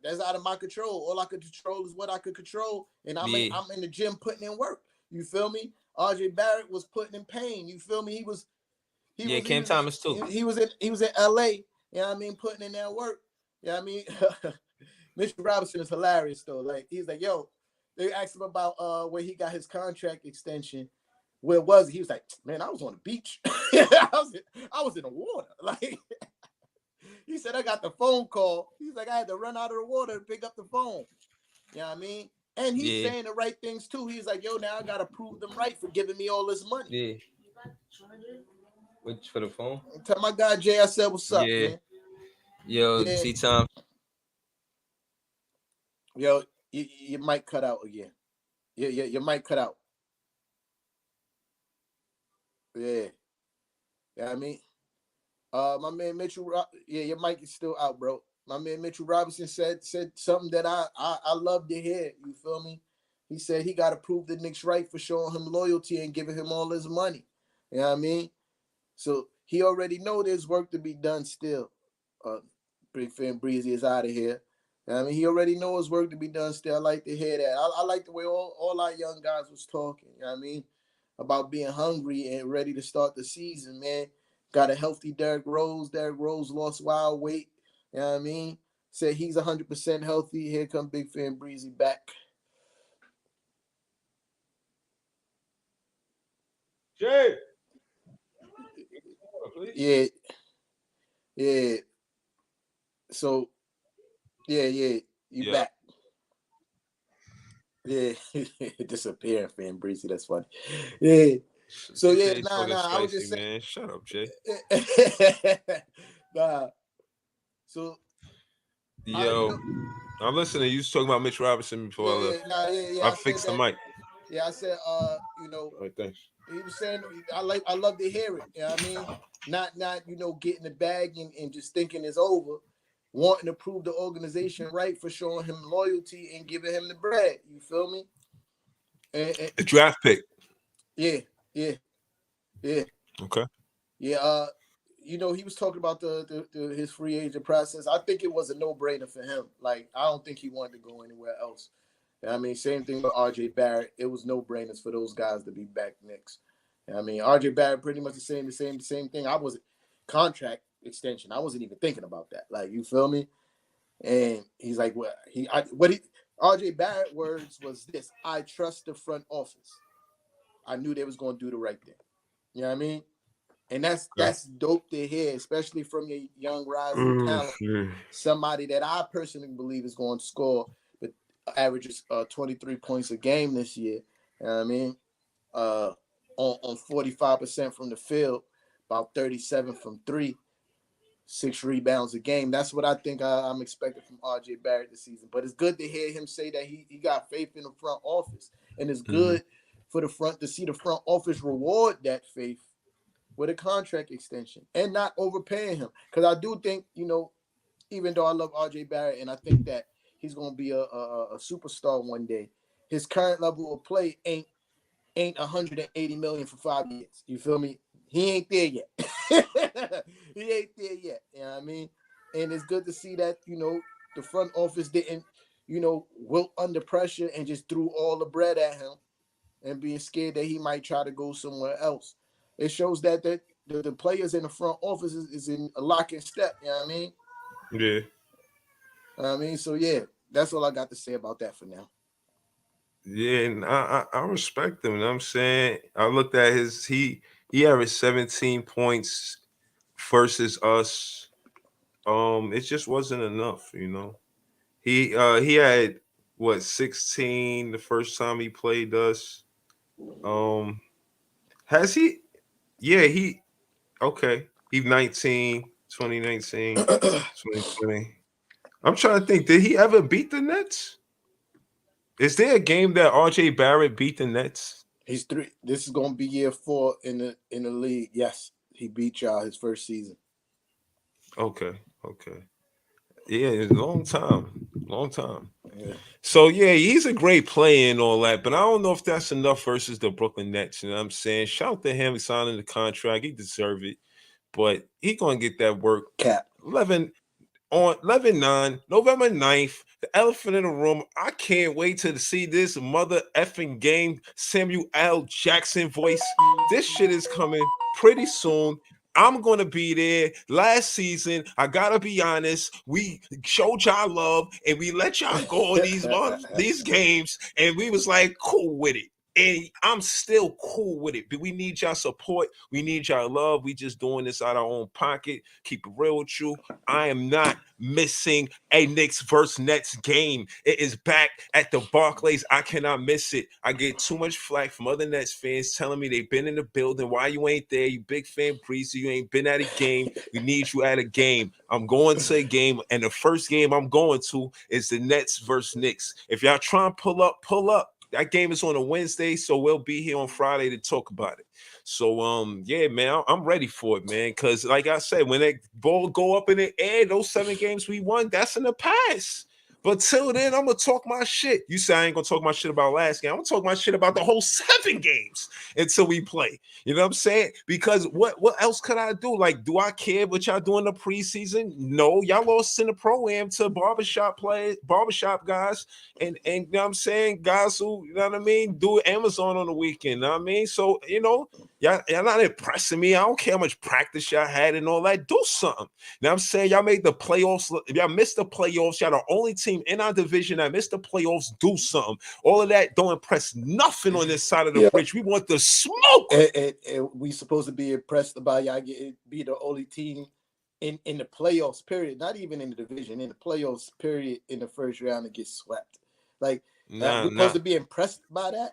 that's out of my control. All I could control is what I could control. And I'm in the gym putting in work. You feel me? RJ Barrett was putting in pain. You feel me? Cam Thomas too. He was in LA. You know what I mean? Putting in that work. You know what I mean? Mitchell Robinson is hilarious though. Like, he's like, yo, they asked him about where he got his contract extension. Where was he? He was like, man, I was on the beach. I was in the water. Like, he said, I got the phone call. He's like, I had to run out of the water to pick up the phone. You know what I mean? And he's saying the right things too. He's like, yo, now I gotta prove them right for giving me all this money. Yeah. Which for the phone? Tell my guy Jay I said, what's up, man? Yo, T-Tom. Yo, you might cut out again. You might cut out. Yeah. Yeah, I mean, my man Mitchell, your mic is still out, bro. My man Mitchell Robinson said something that I love to hear. You feel me? He said he got to prove the Knicks right for showing him loyalty and giving him all his money. You know what I mean? So he already know there's work to be done still. Big Fan Breezy is out of here. You know I mean, he already knows work to be done still. I like to hear that. I like the way all our young guys was talking. You know what I mean? About being hungry and ready to start the season, man. Got a healthy Derrick Rose. Derrick Rose lost wild weight. You know what I mean? Said he's 100% healthy. Here come Big Fan Breezy back. Jay. Yeah. So, yeah. You back. Yeah. Disappearing, Fan Breezy. That's funny. Yeah. So, yeah, nah. I was just saying. Man. Shut up, Jay. Nah. So, yo, I'm listening. You was talking about Mitch Robinson before I left. I fixed the mic. Yeah, I said, All right, thanks. He was saying, I love to hear it. You know what I mean? Not getting the bag and just thinking it's over. Wanting to prove the organization right for showing him loyalty and giving him the bread. You feel me? And a draft pick. Yeah. Okay. Yeah. He was talking about his free agent process. I think it was a no-brainer for him. Like, I don't think he wanted to go anywhere else. I mean, same thing with RJ Barrett. It was no-brainers for those guys to be back Knicks. I mean, RJ Barrett pretty much the same thing. I was contract extension. I wasn't even thinking about that. Like, you feel me? And he's like, RJ Barrett words was this: I trust the front office. I knew they was gonna do the right thing. You know what I mean? And that's dope to hear, especially from your young rising talent. Somebody that I personally believe is going to score, but averages 23 points a game this year. You know what I mean? On 45% from the field, about 37 from three, 6 rebounds a game. That's what I think I'm expecting from RJ Barrett this season. But it's good to hear him say that he got faith in the front office. And it's good for the front to see the front office reward that faith with a contract extension and not overpaying him. Because I do think, even though I love RJ Barrett and I think that he's going to be a superstar one day, his current level of play ain't 180 million for 5 years. You feel me? He ain't there yet. He ain't there yet. You know what I mean? And it's good to see that, the front office didn't, wilt under pressure and just threw all the bread at him and being scared that he might try to go somewhere else. It shows that the players in the front office is in a lock and step. You know what I mean? Yeah. So yeah, that's all I got to say about that for now. Yeah, and I respect him. You know what I'm saying? I looked at he averaged 17 points versus us. It just wasn't enough, He had 16 the first time he played us. Has he? Yeah, okay. He's 19, 2019, 2020. I'm trying to think, did he ever beat the Nets? Is there a game that RJ Barrett beat the Nets? He's 3. This is gonna be year 4 in the league. Yes, he beat y'all his first season. Okay. Yeah, it's a long time. Yeah. So yeah, he's a great player and all that, but I don't know if that's enough versus the Brooklyn Nets. You know what I'm saying? Shout to him signing the contract. He deserved it, but he gonna get that work. Cap. 11/9, November 9th, the elephant in the room. I can't wait to see this mother effing game. Samuel L. Jackson voice. This shit is coming pretty soon. I'm going to be there. Last season, I got to be honest, we showed y'all love and we let y'all go on these games and we was like cool with it. And I'm still cool with it, but we need y'all support. We need y'all love. We just doing this out of our own pocket. Keep it real with you. I am not missing a Knicks versus Nets game. It is back at the Barclays. I cannot miss it. I get too much flack from other Nets fans telling me they've been in the building. Why you ain't there? You big fan Breezy. You ain't been at a game. We need you at a game. I'm going to a game, and the first game I'm going to is the Nets versus Knicks. If y'all try and pull up. That game is on a Wednesday, so we'll be here on Friday to talk about it. So, yeah, man, I'm ready for it, man. Because, like I said, when that ball go up in the air, those 7 games we won, that's in the past. But till then, I'm going to talk my shit. You say I ain't going to talk my shit about last game. I'm going to talk my shit about the whole 7 games until we play. You know what I'm saying? Because what else could I do? Like, do I care what y'all do in the preseason? No. Y'all lost in the pro-am to barbershop guys. And you know what I'm saying? Guys who, you know what I mean, do Amazon on the weekend. You know what I mean? So, y'all not impressing me. I don't care how much practice y'all had and all that. Do something. You know what I'm saying? Y'all made the playoffs. Y'all missed the playoffs. Y'all the only team in our division that missed the playoffs. Do something. All of that don't impress nothing on this side of the bridge. We want the smoke. And we supposed to be impressed about y'all be the only team in the playoffs period, not even in the division, in the playoffs period in the first round to get swept. Like, we're supposed to be impressed by that.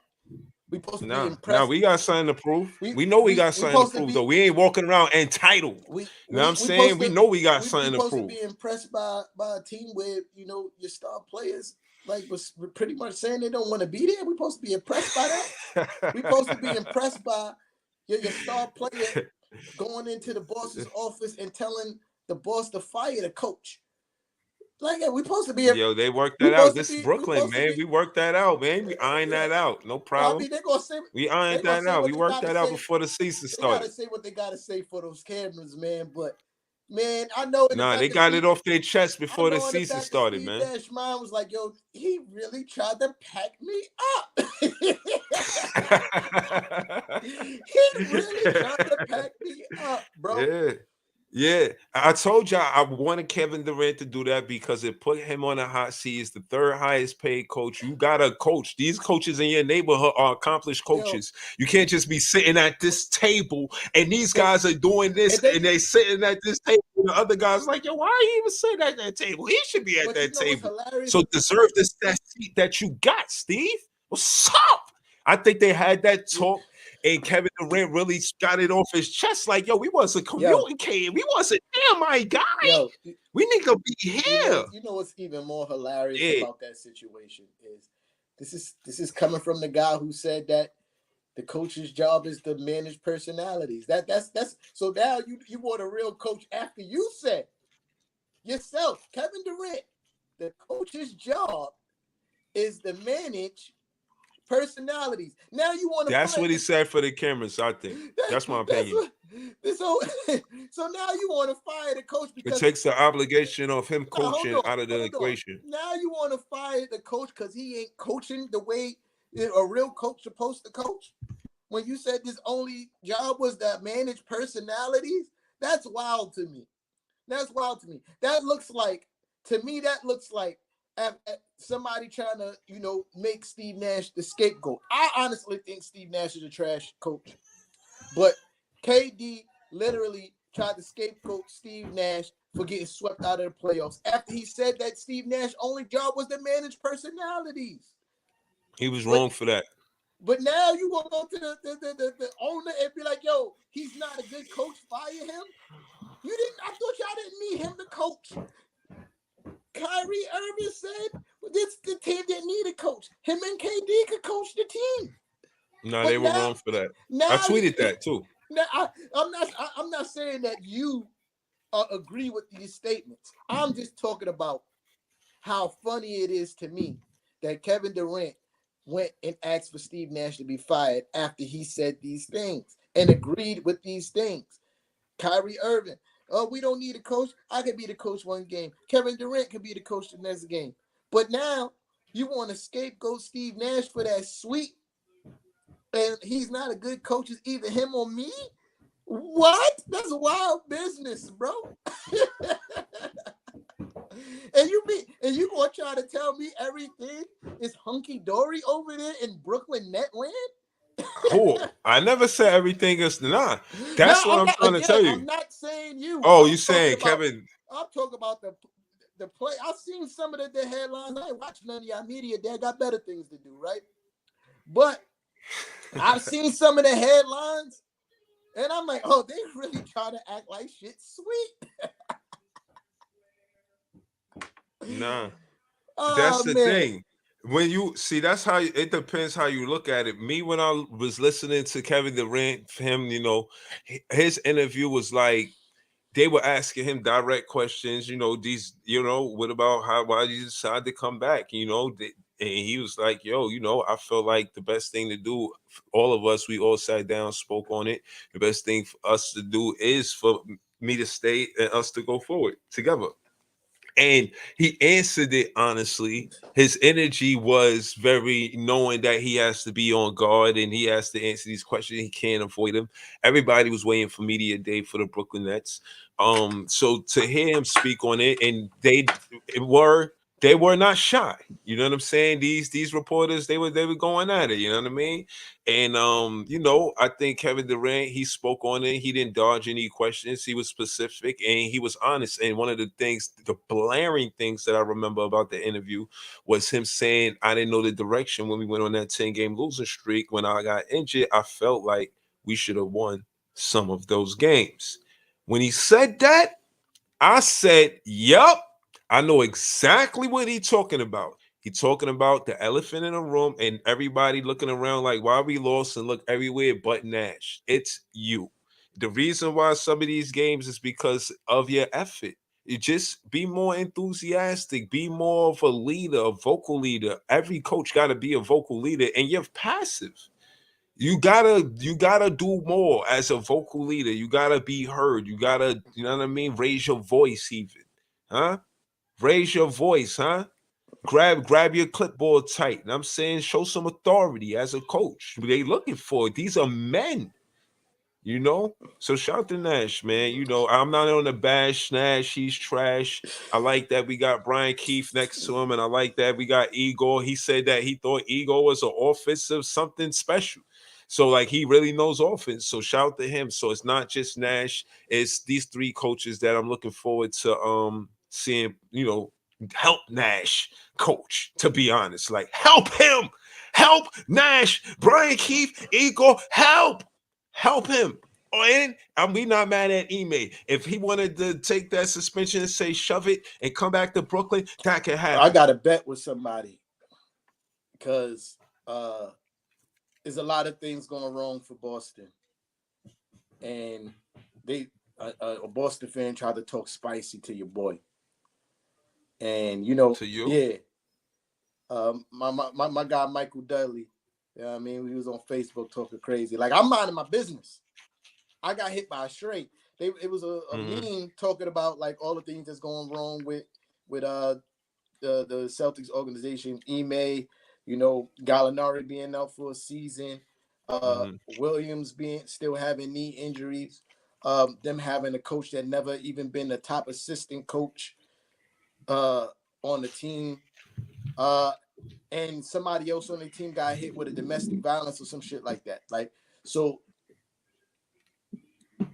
We supposed to be impressed. No, we got something to prove. We know we got something to prove, though. We ain't walking around entitled. You know what I'm saying? We know we got something to prove. We supposed to be impressed by a team where, your star players, like, was pretty much saying they don't want to be there. We supposed to be impressed by that. We supposed to be impressed by your star player going into the boss's office and telling the boss to fire the coach. Like, we supposed to be. They worked that out. This is Brooklyn, man. We worked that out, man. We ironed that out. No problem. I mean, they're gonna say we ironed that out. We worked that out before the season started. They gotta say what they gotta say for those cameras, man. But man, I know. They got it off their chest before the season started, man. Dash mine was like, yo, he really tried to pack me up. He really tried to pack me up, bro. Yeah. Yeah, I told y'all I wanted Kevin Durant to do that because it put him on a hot seat. He's the third highest paid coach. You gotta coach. These coaches in your neighborhood are accomplished Yo, coaches. You can't just be sitting at this table and these and, guys are doing this and then and they sitting at this table. And the other guys like, yo, why are you even sitting at that table? He should be at but you that know what's table. hilarious? So deserve this that seat that you got, Steve. What's up? I think they had that Yeah, talk. And Kevin Durant really got it off his chest, like, yo, we wasn't yo, communicating. We wasn't there, my guy. yo, We need to be here. you know what's even more hilarious Yeah. about that situation is this is coming from the guy who said that the coach's job is to manage personalities. That's so now you want a real coach after you said yourself, Kevin Durant, the coach's job is to manage personalities. Now you want to That's fight what he said for the cameras, I think. That's my that's opinion. what this whole so now you want to fire the coach It because takes the obligation of him now hold coaching on, out of the hold on. equation. Now you want to fire the coach because he ain't coaching the way a real coach supposed to coach. When you said this only job was to manage personalities, that's wild to me. That's wild to me. That looks like to me that looks like somebody trying to make Steve Nash the scapegoat. I honestly think Steve Nash is a trash coach, but KD literally tried to scapegoat Steve Nash for getting swept out of the playoffs after he said that Steve Nash's only job was to manage personalities. He was But wrong for that. but now you gonna go to the owner and be like, yo, he's not a good coach, fire him. You didn't. I thought y'all didn't need him to coach. Kyrie Irving said the team didn't need a coach. Him and KD could coach the team. No, But they were wrong for that. now I tweeted that too. Now I'm not saying that you agree with these statements. I'm just talking about how funny it is to me that Kevin Durant went and asked for Steve Nash to be fired after he said these things and agreed with these things. Kyrie Irving, oh, we don't need a coach. I could be the coach one game. Kevin Durant could be the coach the next game. But now you want to scapegoat Steve Nash for that sweet, and he's not a good coach. It's either him or me. What? That's wild business, bro. and you gonna try to tell me everything is hunky dory over there in Brooklyn Netland? Cool. I never said everything is nah. That's what I'm trying to tell you. I'm not saying you. Oh, I'm you saying Kevin? I'm talking about the play. I've seen some of the headlines. I ain't watching none of y'all media. They got better things to do, right? But I've seen some of the headlines, and I'm like, oh, they really trying to act like shit sweet. Nah. Oh, That's the man. thing. When you see, that's how it depends how you look at it. Me, when I was listening to Kevin Durant, him, his interview was like they were asking him direct questions. These, what about why did you decide to come back? And he was like, yo, I felt like the best thing to do, all of us, we all sat down, spoke on it. The best thing for us to do is for me to stay and us to go forward together. And he answered it honestly. His energy was very knowing that he has to be on guard and he has to answer these questions. He can't avoid them. Everybody was waiting for media day for the Brooklyn Nets. So to hear him speak on it, and they were not shy. You know what I'm saying? These reporters, they were going at it. You know what I mean? And I think Kevin Durant, he spoke on it. He didn't dodge any questions. He was specific and he was honest. And one of the things, the blaring things that I remember about the interview was him saying, I didn't know the direction when we went on that 10-game losing streak. When I got injured, I felt like we should have won some of those games. When he said that, I said, yup, I know exactly what he's talking about. He's talking about the elephant in the room and everybody looking around like, why we lost, and look everywhere but Nash. It's you. The reason why some of these games is because of your effort. You just be more enthusiastic, be more of a leader, a vocal leader. Every coach got to be a vocal leader, and you're passive. You gotta do more as a vocal leader. You gotta be heard. You gotta, you know what I mean? Raise your voice even. Huh? Raise your voice, huh? Grab your clipboard tight. And I'm saying show some authority as a coach. They looking for it. These are men. You know, so shout to Nash, man. You know, I'm not on the bash Nash. He's trash. I like that we got Brian Keefe next to him, and I like that we got Igor. He said that he thought Igor was an offensive something special. So like he really knows offense. So shout to him. So it's not just Nash. It's these three coaches that I'm looking forward to seeing. You know, help Nash coach. To be honest, like help him, help Nash, Brian Keefe, Igor, help him. And we not mad at Ime. If he wanted to take that suspension and say shove it and come back to Brooklyn, that can happen. I got a bet with somebody because there's a lot of things going wrong for Boston, and a Boston fan tried to talk spicy to your boy, and you know, to you, yeah, my guy Michael Dudley. You know what I mean, we was on Facebook talking crazy. Like I'm minding my business. I got hit by a stray. It was a meme talking about like all the things that's going wrong with the Celtics organization. Ime, you know, Gallinari being out for a season, Williams still having knee injuries, them having a coach that never even been a top assistant coach on the team, and somebody else on the team got hit with a domestic violence or some shit like that. Like so.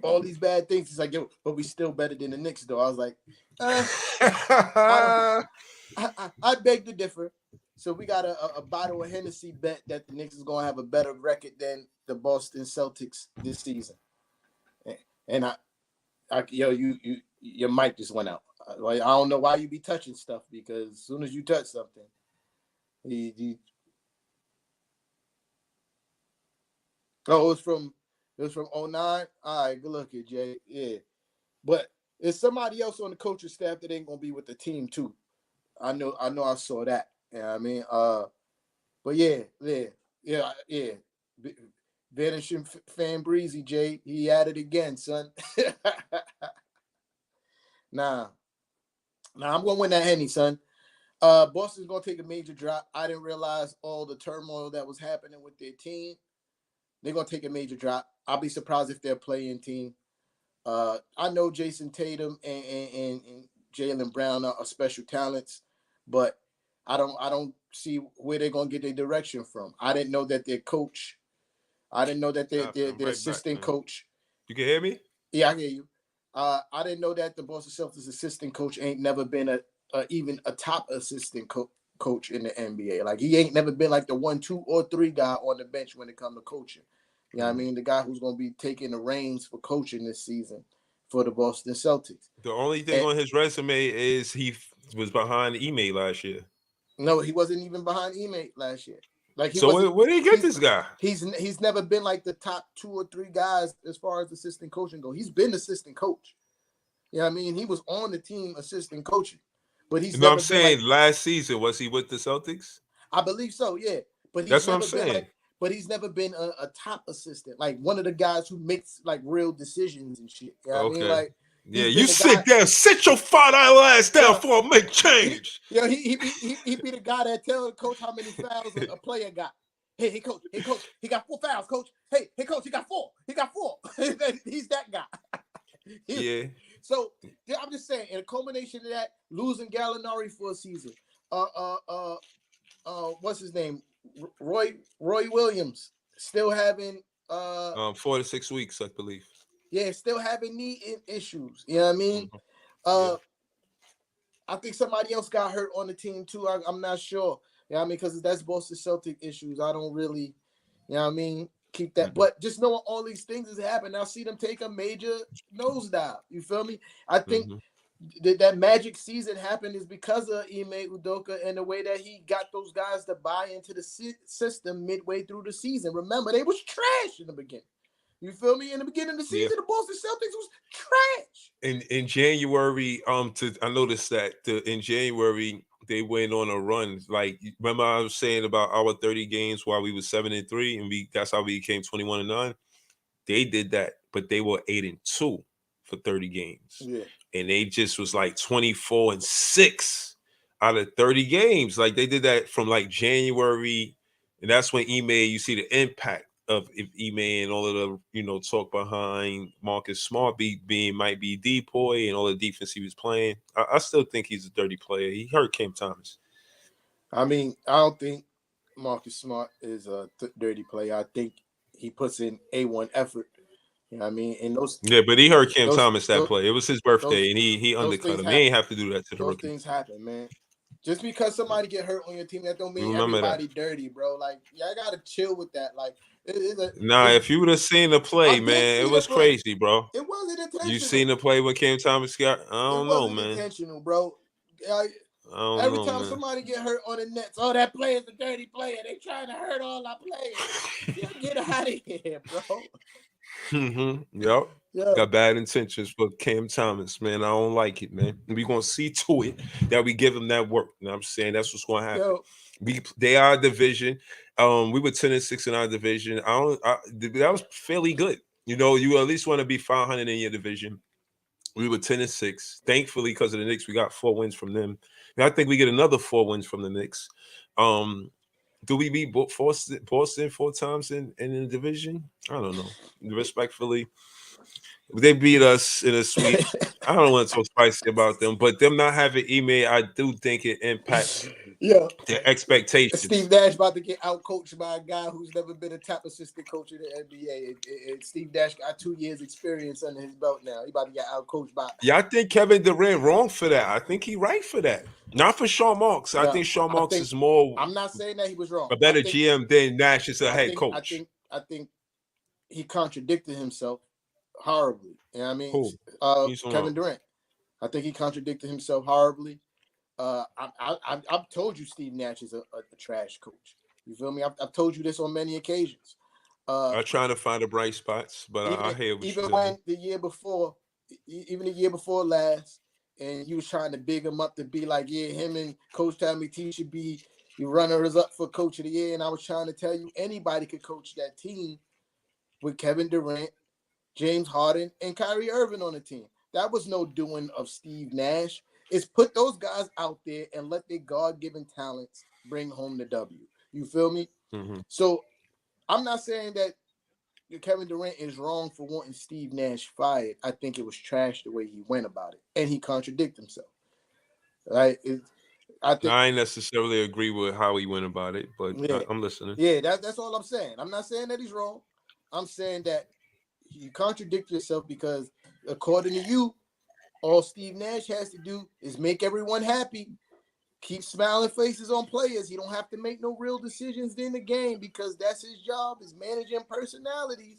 All these bad things. He's like, yo, but we still better than the Knicks, though. I was like, I beg to differ. So we got a bottle of Hennessy bet that the Knicks is going to have a better record than the Boston Celtics this season. And your mic just went out. Like I don't know why you be touching stuff because as soon as you touch something, it was from 09. All right, good luck here, Jay. Yeah. But it's somebody else on the coaching staff that ain't gonna be with the team too. I know I saw that. You know what I mean? But yeah. Vanishing fan breezy, Jay. He at it again, son. Nah, I'm gonna win that Henny, son. Boston's gonna take a major drop. I didn't realize all the turmoil that was happening with their team. They're gonna take a major drop. I'll be surprised if they're playing team. I know Jason Tatum and Jaylen Brown are special talents, but I don't see where they're gonna get their direction from. I didn't know that their coach. I didn't know that their assistant coach. You can hear me? Yeah, I hear you. I didn't know that the Boston Celtics assistant coach ain't never been even a top assistant coach in the NBA. Like he ain't never been like the 1, 2, or 3 guy on the bench when it comes to coaching. You know what I mean? The guy who's going to be taking the reins for coaching this season for the Boston Celtics. The only thing on his resume is he was behind Ime last year. No, he wasn't even behind Ime last year. Like where did he get this guy? He's never been like the top 2 or 3 guys as far as assistant coaching go. He's been assistant coach. You know what I mean? He was on the team assistant coaching. But he's I'm saying last season, was he with the Celtics? I believe so, yeah. But that's what I'm saying. But he's never been a top assistant, like one of the guys who makes like real decisions and shit. You know what I mean? Like, yeah, you sit down, sit your fat ass down before I make change. Yeah, he be the guy that tells coach how many fouls a player got. Hey, coach, he got 4 fouls, coach. Hey, coach, he got 4. He's that guy. Yeah. So I'm just saying, in a culmination of that, losing Gallinari for a season. What's his name? Roy Williams still having 4 to 6 weeks, I believe. Yeah, still having knee issues. You know what I mean? I think somebody else got hurt on the team too. I'm not sure. You know what I mean? Because that's Boston Celtic issues. I don't really, you know what I mean, keep that. But just knowing all these things has happened, I'll see them take a major nosedive. You feel me? I think that magic season happened is because of Ime Udoka and the way that he got those guys to buy into the system midway through the season. Remember, they was trash in the beginning. You feel me? In the beginning of the season, the Boston Celtics was trash. In January, I noticed that in January they went on a run. Like, remember I was saying about our 30 games while we was 7-3, and that's how we became 21-9. They did that, but they were 8-2 for 30 games. Yeah. And they just was like 24-6 out of 30 games. Like they did that from like January, and that's when Ime, you see the impact of if Ime and all of the talk behind Marcus Smart might be depoy and all the defense he was playing. I still think he's a dirty player. He hurt Cam Thomas. I mean, I don't think Marcus Smart is a dirty player. I think he puts in A1 effort. You know what I mean? And but he hurt Cam those, Thomas that play. It was his birthday, and he those undercut him. happen. He ain't have to do that to the those rookie. Things happen, man. Just because somebody get hurt on your team, that don't mean Remember everybody dirty, bro. Like, y'all gotta chill with that. Like, if you would have seen the play, man, it was crazy, bro. It wasn't intentional. You seen the play when Cam Thomas got? I don't know, man. Intentional, bro. Every time somebody get hurt on the Nets, that player is a dirty player. They trying to hurt all our players. Get out of here, bro. Yep. Got bad intentions for Cam Thomas, man. I don't like it, man. We gonna see to it that we give him that work. You know what I'm saying? That's what's gonna happen. They are a division. We were 10-6 in our division. That was fairly good. You at least want to be 500 in your division. We were 10-6. Thankfully, because of the Knicks, we got 4 wins from them. And I think we get another 4 wins from the Knicks. Do we beat Boston 4 times in the division? I don't know. Respectfully, they beat us in a sweep. I don't want to talk spicy about them, but them not having Ime, I do think it impacts their expectations. Steve Nash about to get outcoached by a guy who's never been a top assistant coach in the NBA. Steve Nash got 2 years experience under his belt now. He about to get outcoached by. Yeah, I think Kevin Durant wrong for that. I think he right for that. Not for Sean Marks. I think Sean Marks is more. I'm not saying that he was wrong. A better GM than Nash is a head coach. I think he contradicted himself horribly. You know what I mean? Kevin Durant. I think he contradicted himself horribly. I've told you Steve Nash is a trash coach. You feel me? I've told you this on many occasions. I'm trying to find the bright spots, but I hear what even when the year before last, and you was trying to big him up to be like, him and Coach Tommy T should be the runners up for Coach of the Year, and I was trying to tell you anybody could coach that team with Kevin Durant, James Harden, and Kyrie Irving on the team. That was no doing of Steve Nash. It's put those guys out there and let their God-given talents bring home the W. You feel me? Mm-hmm. So I'm not saying that Kevin Durant is wrong for wanting Steve Nash fired. I think it was trash the way he went about it, and he contradicted himself. Right? I necessarily agree with how he went about it, but I'm listening. Yeah, that's all I'm saying. I'm not saying that he's wrong. I'm saying that you contradict yourself because, according to you, all Steve Nash has to do is make everyone happy, keep smiling faces on players. He don't have to make no real decisions in the game because that's his job, is managing personalities.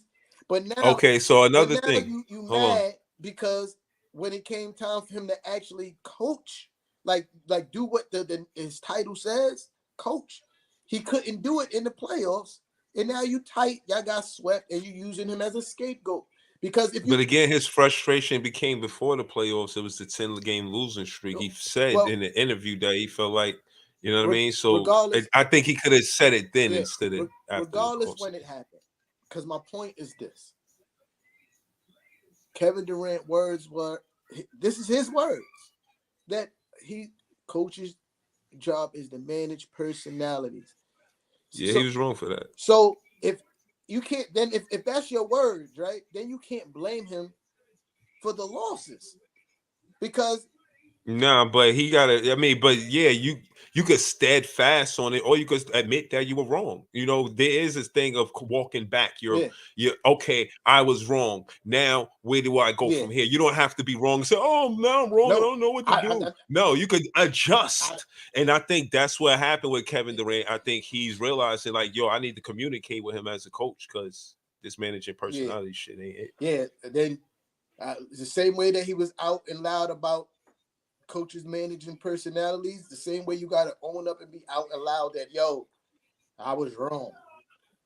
But now, so another thing, you mad because when it came time for him to actually coach, like do what his title says, coach, he couldn't do it in the playoffs. And now you tight, y'all got swept, and you using him as a scapegoat. But again, his frustration became before the playoffs. It was the 10-game losing streak. He said in the interview that he felt like, you know what I mean? So I think he could have said it then instead of after. Regardless when it happened. Because my point is this. Kevin Durant's words were, this is his words, that coach's job is to manage personalities. Yeah, he was wrong for that. So if you can't, then if that's your words, right, then you can't blame him for the losses because. Nah, but he gotta. I mean, but yeah, you could steadfast on it, or you could admit that you were wrong. There is this thing of walking back. You're okay. I was wrong. Now where do I go from here? You don't have to be wrong and say, "Oh, now I'm wrong. I don't know what to do." No, you could adjust, and I think that's what happened with Kevin Durant. I think he's realizing like, I need to communicate with him as a coach because this managing personality shit ain't it. Yeah, and then the same way that he was out and loud about coaches managing personalities, the same way you got to own up and be out and loud that, I was wrong.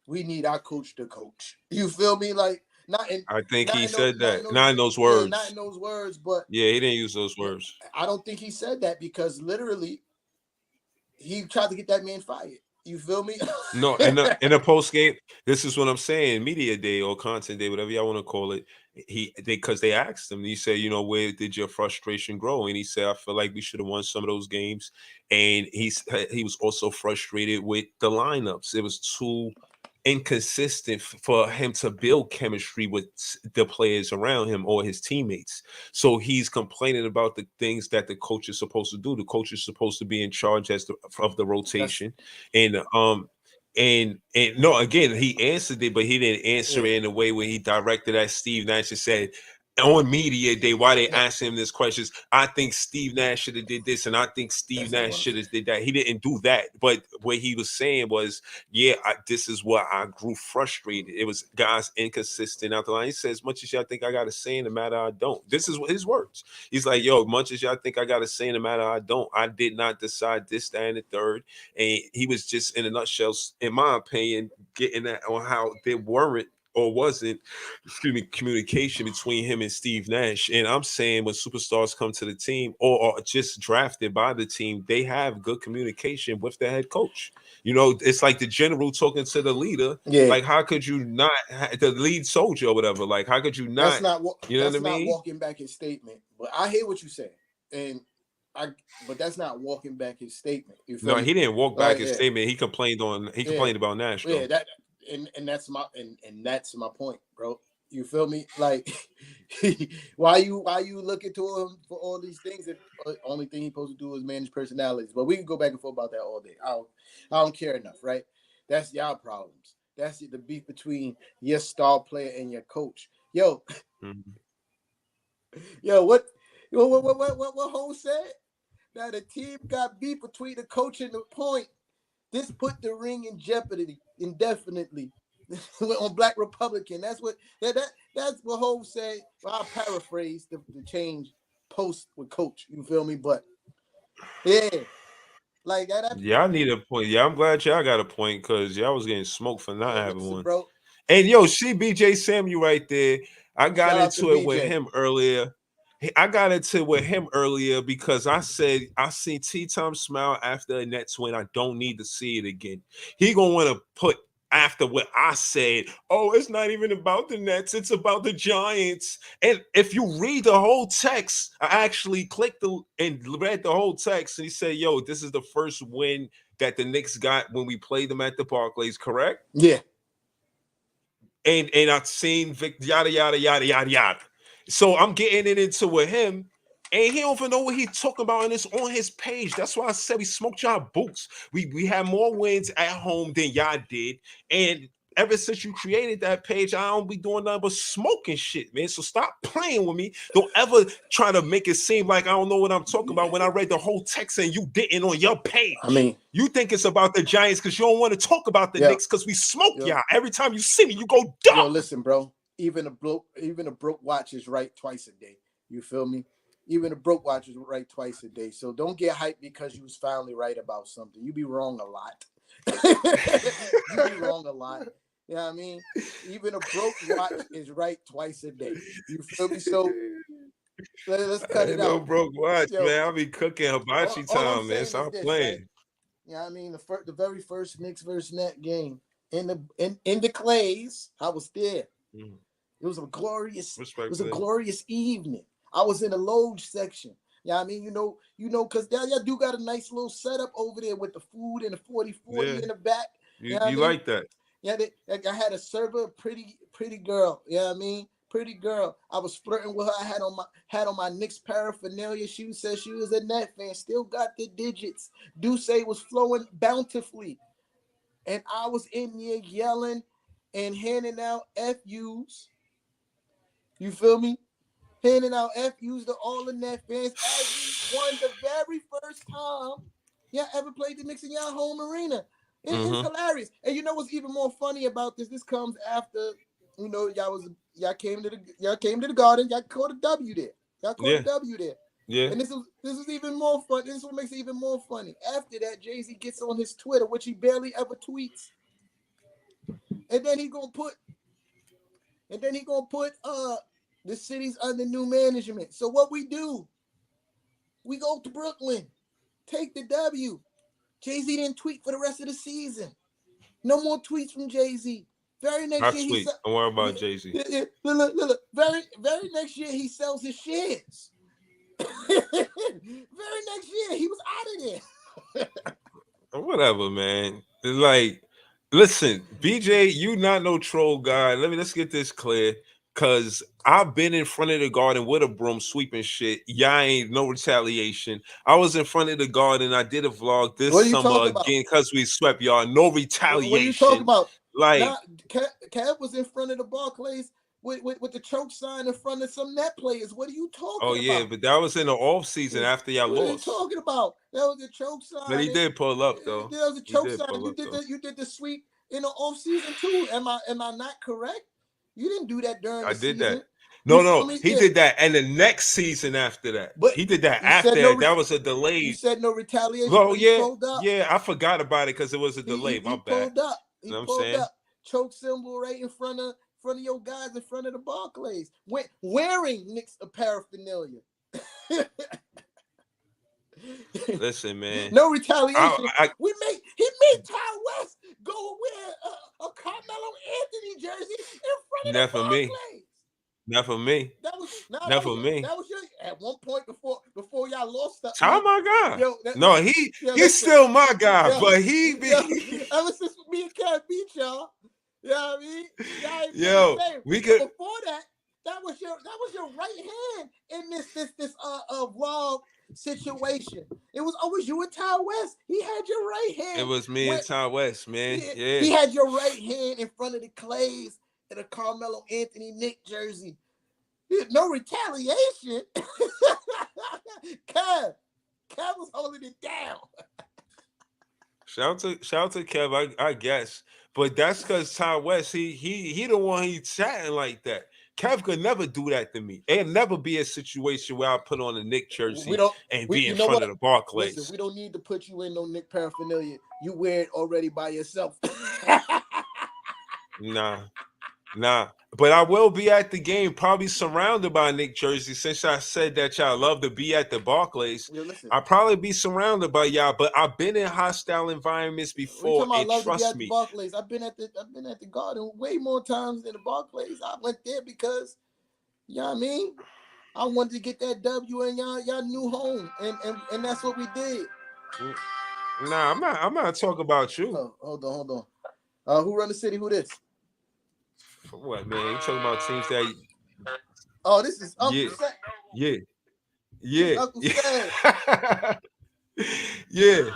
We need our coach to coach. You feel me? Like, I think he said that. Not in those words. Yeah, not in those words, but. Yeah, he didn't use those words. I don't think he said that because literally he tried to get that man fired. You feel me? No, in a post game, this is what I'm saying. Media day or content day, whatever y'all want to call it. Because they asked him, he said, where did your frustration grow? And he said, I feel like we should have won some of those games. And he was also frustrated with the lineups. It was too inconsistent for him to build chemistry with the players around him or his teammates. So he's complaining about the things that the coach is supposed to do. The coach is supposed to be in charge of the rotation, and no, again, he answered it, but he didn't answer it in a way where he directed at Steve Nash and said, on media day, why they asked him this questions, I think Steve Nash should have did this, and I think Steve Nash should have did that. He didn't do that, but what he was saying was, this is what I grew frustrated. It was guys inconsistent out the line. He said, as much as y'all think I got a say in the matter, I don't. This is his words. He's like, yo, much as y'all think I got a say in the matter, I don't. I did not decide this, that, and the third. And he was just, in a nutshell, in my opinion, getting that on how there weren't or wasn't, communication between him and Steve Nash. And I'm saying when superstars come to the team or are just drafted by the team, they have good communication with the head coach. You know, it's like the general talking to the leader. Yeah. Like, how could you not, the lead soldier or whatever, like, how could you not? That's not what, you know that's what I not mean? walking back his statement. But I hear what you say. But that's not walking back his statement. You feel me? He didn't walk back his statement. He complained about Nash. Yeah, and that's my point, bro. You feel me? Like, why you looking to him for all these things? If the only thing he's supposed to do is manage personalities. But we can go back and forth about that all day. I don't care enough, right? That's y'all problems. That's the beef between your star player and your coach. Yo, what Ho said? That the team got beef between the coach and the point. This put the ring in jeopardy indefinitely on Black Republican. That's what Hov said. Well, I'll paraphrase the change post with coach. You feel me? But yeah, like that. Y'all need a point. Yeah, I'm glad y'all got a point because y'all was getting smoked for not having one. Bro. And yo, see BJ Samuel right there. I got into it with him earlier. I got into with him earlier because I said I seen T-Tom smile after a Nets win. I don't need to see it again. He gonna want to put after what I said. Oh, it's not even about the Nets. It's about the Giants. And if you read the whole text, I actually clicked and read the whole text. And he said, "Yo, this is the first win that the Knicks got when we played them at the Barclays." Correct? Yeah. And I've seen yada yada yada yada yada. So I'm getting it into with him, and he don't even know what he's talking about, and it's on his page. That's why I said we smoked y'all boots. We had more wins at home than y'all did, and ever since you created that page, I don't be doing nothing but smoking shit, man. So stop playing with me. Don't ever try to make it seem like I don't know what I'm talking about when I read the whole text and you didn't on your page. I mean, you think it's about the Giants because you don't want to talk about the Knicks because we smoke y'all. Every time you see me, you go dumb. Yo, listen, bro. Even a broke watch is right twice a day. You feel me? Even a broke watch is right twice a day. So don't get hyped because you was finally right about something. You be wrong a lot. You be wrong a lot. You know what I mean? Even a broke watch is right twice a day. You feel me? So let's cut it out. No broke watch, man. I'll be cooking hibachi time, man. Stop playing. Right? You know what I mean? The very first Knicks versus Net game in the Clays, I was there. It was a glorious evening. I was in the lounge section. Yeah, I mean, you know, because y'all do got a nice little setup over there with the food and the 40-40 in the back. You like that? Yeah, I had a server, pretty girl. Yeah, I mean, pretty girl. I was flirting with her. I had on my Knicks paraphernalia. She said she was a Net fan. Still got the digits. Duce was flowing bountifully, and I was in there yelling and handing out FUs. You feel me? Handing out FUs to all the Net fans as we won the very first time y'all ever played the Knicks in y'all home arena. It's hilarious. And you know what's even more funny about this? This comes after, you know, y'all came to the Garden. Y'all caught a W there. A W there. Yeah. And this is even more fun. This is what makes it even more funny. After that, Jay-Z gets on his Twitter, which he barely ever tweets. And then he gonna put the city's under new management. So what we do? We go to Brooklyn, take the W. Jay-Z didn't tweet for the rest of the season. No more tweets from Jay-Z. Very next year, don't worry about Jay-Z. Look. Very next year, he sells his shares. Very next year, he was out of there. Whatever, man. It's like Listen, BJ, you not no troll guy. Let's get this clear. Cause I've been in front of the garden with a broom sweeping shit. Y'all ain't no retaliation. I was in front of the garden. I did a vlog this What are you summer talking about? again because we swept y'all. No What are you talking retaliation. about? Like, Now, Kev was in front of the Barclays with the choke sign in front of some net players. What are you oh talking yeah, about? but that was in the off season after y'all What are you lost. talking about? That was a choke But he sign. did pull up though. There was a He choke did sign. pull You up did though. you did the sweep in the off season too. Am I not correct? You didn't do that during I the did season. that. No, You feel no, me? he Yeah. did that, and the next season after that, But he did that you said after no. that. That was a You delayed. said no retaliation, Well, but he yeah, pulled up. yeah, I forgot about it because it was a delay. He My bad. pulled up. He You know what I'm pulled saying? up. Choke symbol right in front of your guys in front of the Barclays. Wearing Knicks paraphernalia. Listen, man. No retaliation. He made Ty West go wear a Carmelo Anthony jersey in front of the Not for me. Barclays. Not for me. That was me. your at one point before y'all lost that. Oh my God. Yo, No, he's still my guy, but he be ever since me and Cat beat y'all. You know what I mean? Y'all ain't yo, the same. we could Before that was your right hand in this vlog situation. It was always you and Ty West. He had your right hand. it was me and Ty West, man. Yeah. He had your right hand in front of the Clays in a Carmelo Anthony Nick jersey. No retaliation. Kev was holding it down. Shout out to Kev, I guess. But that's because Ty West, he the one he chatting like that. Kev could never do that to me. It'll never be a situation where I put on a Nick jersey and be in front of the Barclays. Listen, we don't need to put you in no Nick paraphernalia. You wear it already by yourself. Nah. But I will be at the game, probably surrounded by Nick jersey. Since I said that y'all love to be at the Barclays, I'll probably be surrounded by y'all. But I've been in hostile environments before, and trust me, Barclays. I've been at the Garden way more times than the Barclays. I went there because, you know what I mean, I wanted to get that W in y'all new home, and that's what we did. Nah, I'm not talking about you. Oh, hold on. Who run the city? Who this? For what, man? You talking about teams that? Oh, this is Uncle Seth. Yeah. Uncle Seth. Yeah.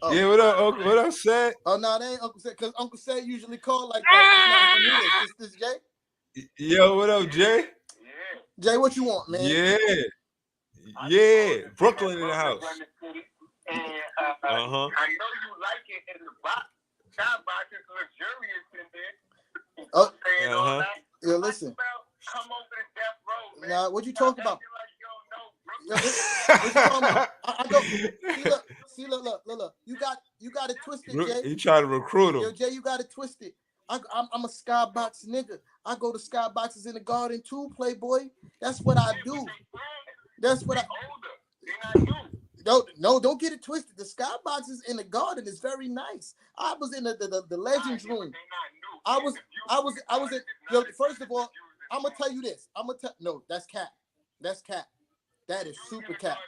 Oh. Yeah. What up? What up, Seth? Oh no, that ain't Uncle Seth, because Uncle Seth usually call like that. Who this? This Jay? Yo, what up, Jay? Jay, what you want, man? Yeah. Brooklyn in the house. And I know you like it in the box. Skybox is luxurious in there. Yeah, listen. Come over to Death Row, man. Nah, what you talking about? Like what you talking about? I go. See, look. You got it twisted, Jay. You try to recruit him. Yo, Jay, you got it twisted. I'm a Skybox nigga. I go to Skyboxes in the Garden too, Playboy. That's what I do. That's what don't get it twisted. The Skyboxes in the Garden is very nice. I was in the Legends room. I was in. Yo, first of all, I'm gonna tell you this. No, that's cap. That's cap. That is super cap.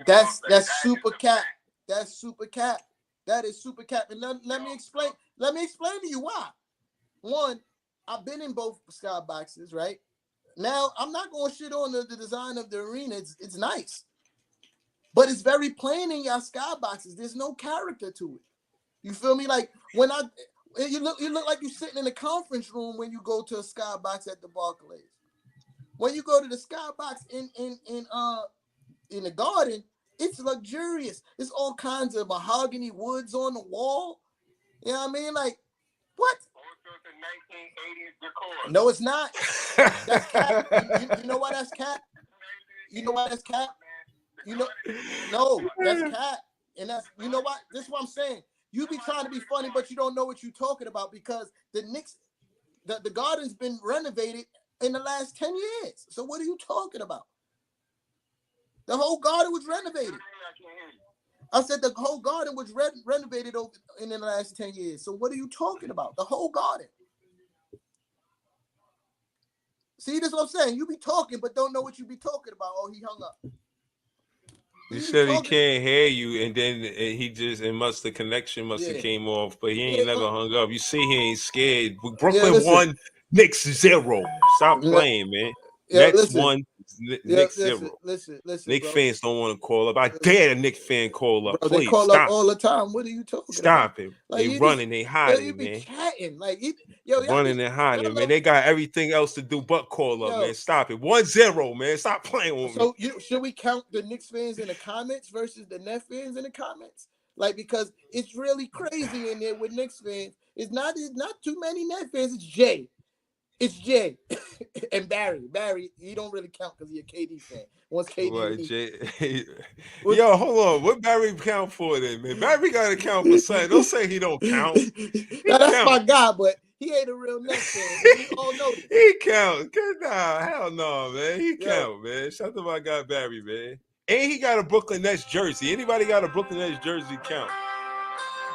That's super cap. That's super cap. That is super cap. And let me explain. Let me explain to you why. One, I've been in both Skyboxes, right? Now, I'm not going to shit on the design of the arena. It's nice. But it's very plain in your Skyboxes. There's no character to it. You feel me? Like, you look like you're sitting in a conference room when you go to a Skybox at the Barclays. When you go to the Skybox in the Garden, it's luxurious. It's all kinds of mahogany woods on the wall. You know what I mean? Like, what? No, it's not. That's cap. You know why that's cap? You know why that's cap? No, that's cap. And that's, you know what? This is what I'm saying. You be trying to be funny, but you don't know what you're talking about, because the Knicks, the Garden's been renovated in the last 10 years. So what are you talking about? The whole Garden was renovated. I said the whole Garden was renovated in the last 10 years. So what are you talking about? The whole Garden. See, this is what I'm saying. You be talking, but don't know what you be talking about. Oh, he hung up. He said he can't hear you, and then the connection must have came off, but he ain't never hung up. You see, he ain't scared. Brooklyn 1, Knicks 0. Stop playing, man. Nets 1, Knicks 0. Listen, Knicks bro. fans don't want to call up. I dare a Knicks fan call up. Bro, please they call stop. up all the time. What are you talking Stop about? it. Like, they running, they hiding, you be man. Chatting. Like, running and hiding, man. They got everything else to do but call up, man. Stop it. 1-0, man. Stop playing with me. So should we count the Knicks fans in the comments versus the Net fans in the comments? Like, because it's really crazy in there with Knicks fans. It's not too many Net fans. It's Jay and Barry. Barry, he don't really count because he's a KD fan. Once KD Jay? Yo, hold on. What Barry count for then, man? Barry got to count for something. Don't say he don't count. Now, that's my guy, but he ain't a real Nets fan. We all know this. He count. Nah, hell no, man. He count, man. Shout out to my guy Barry, man. And he got a Brooklyn Nets jersey. Anybody got a Brooklyn Nets jersey count?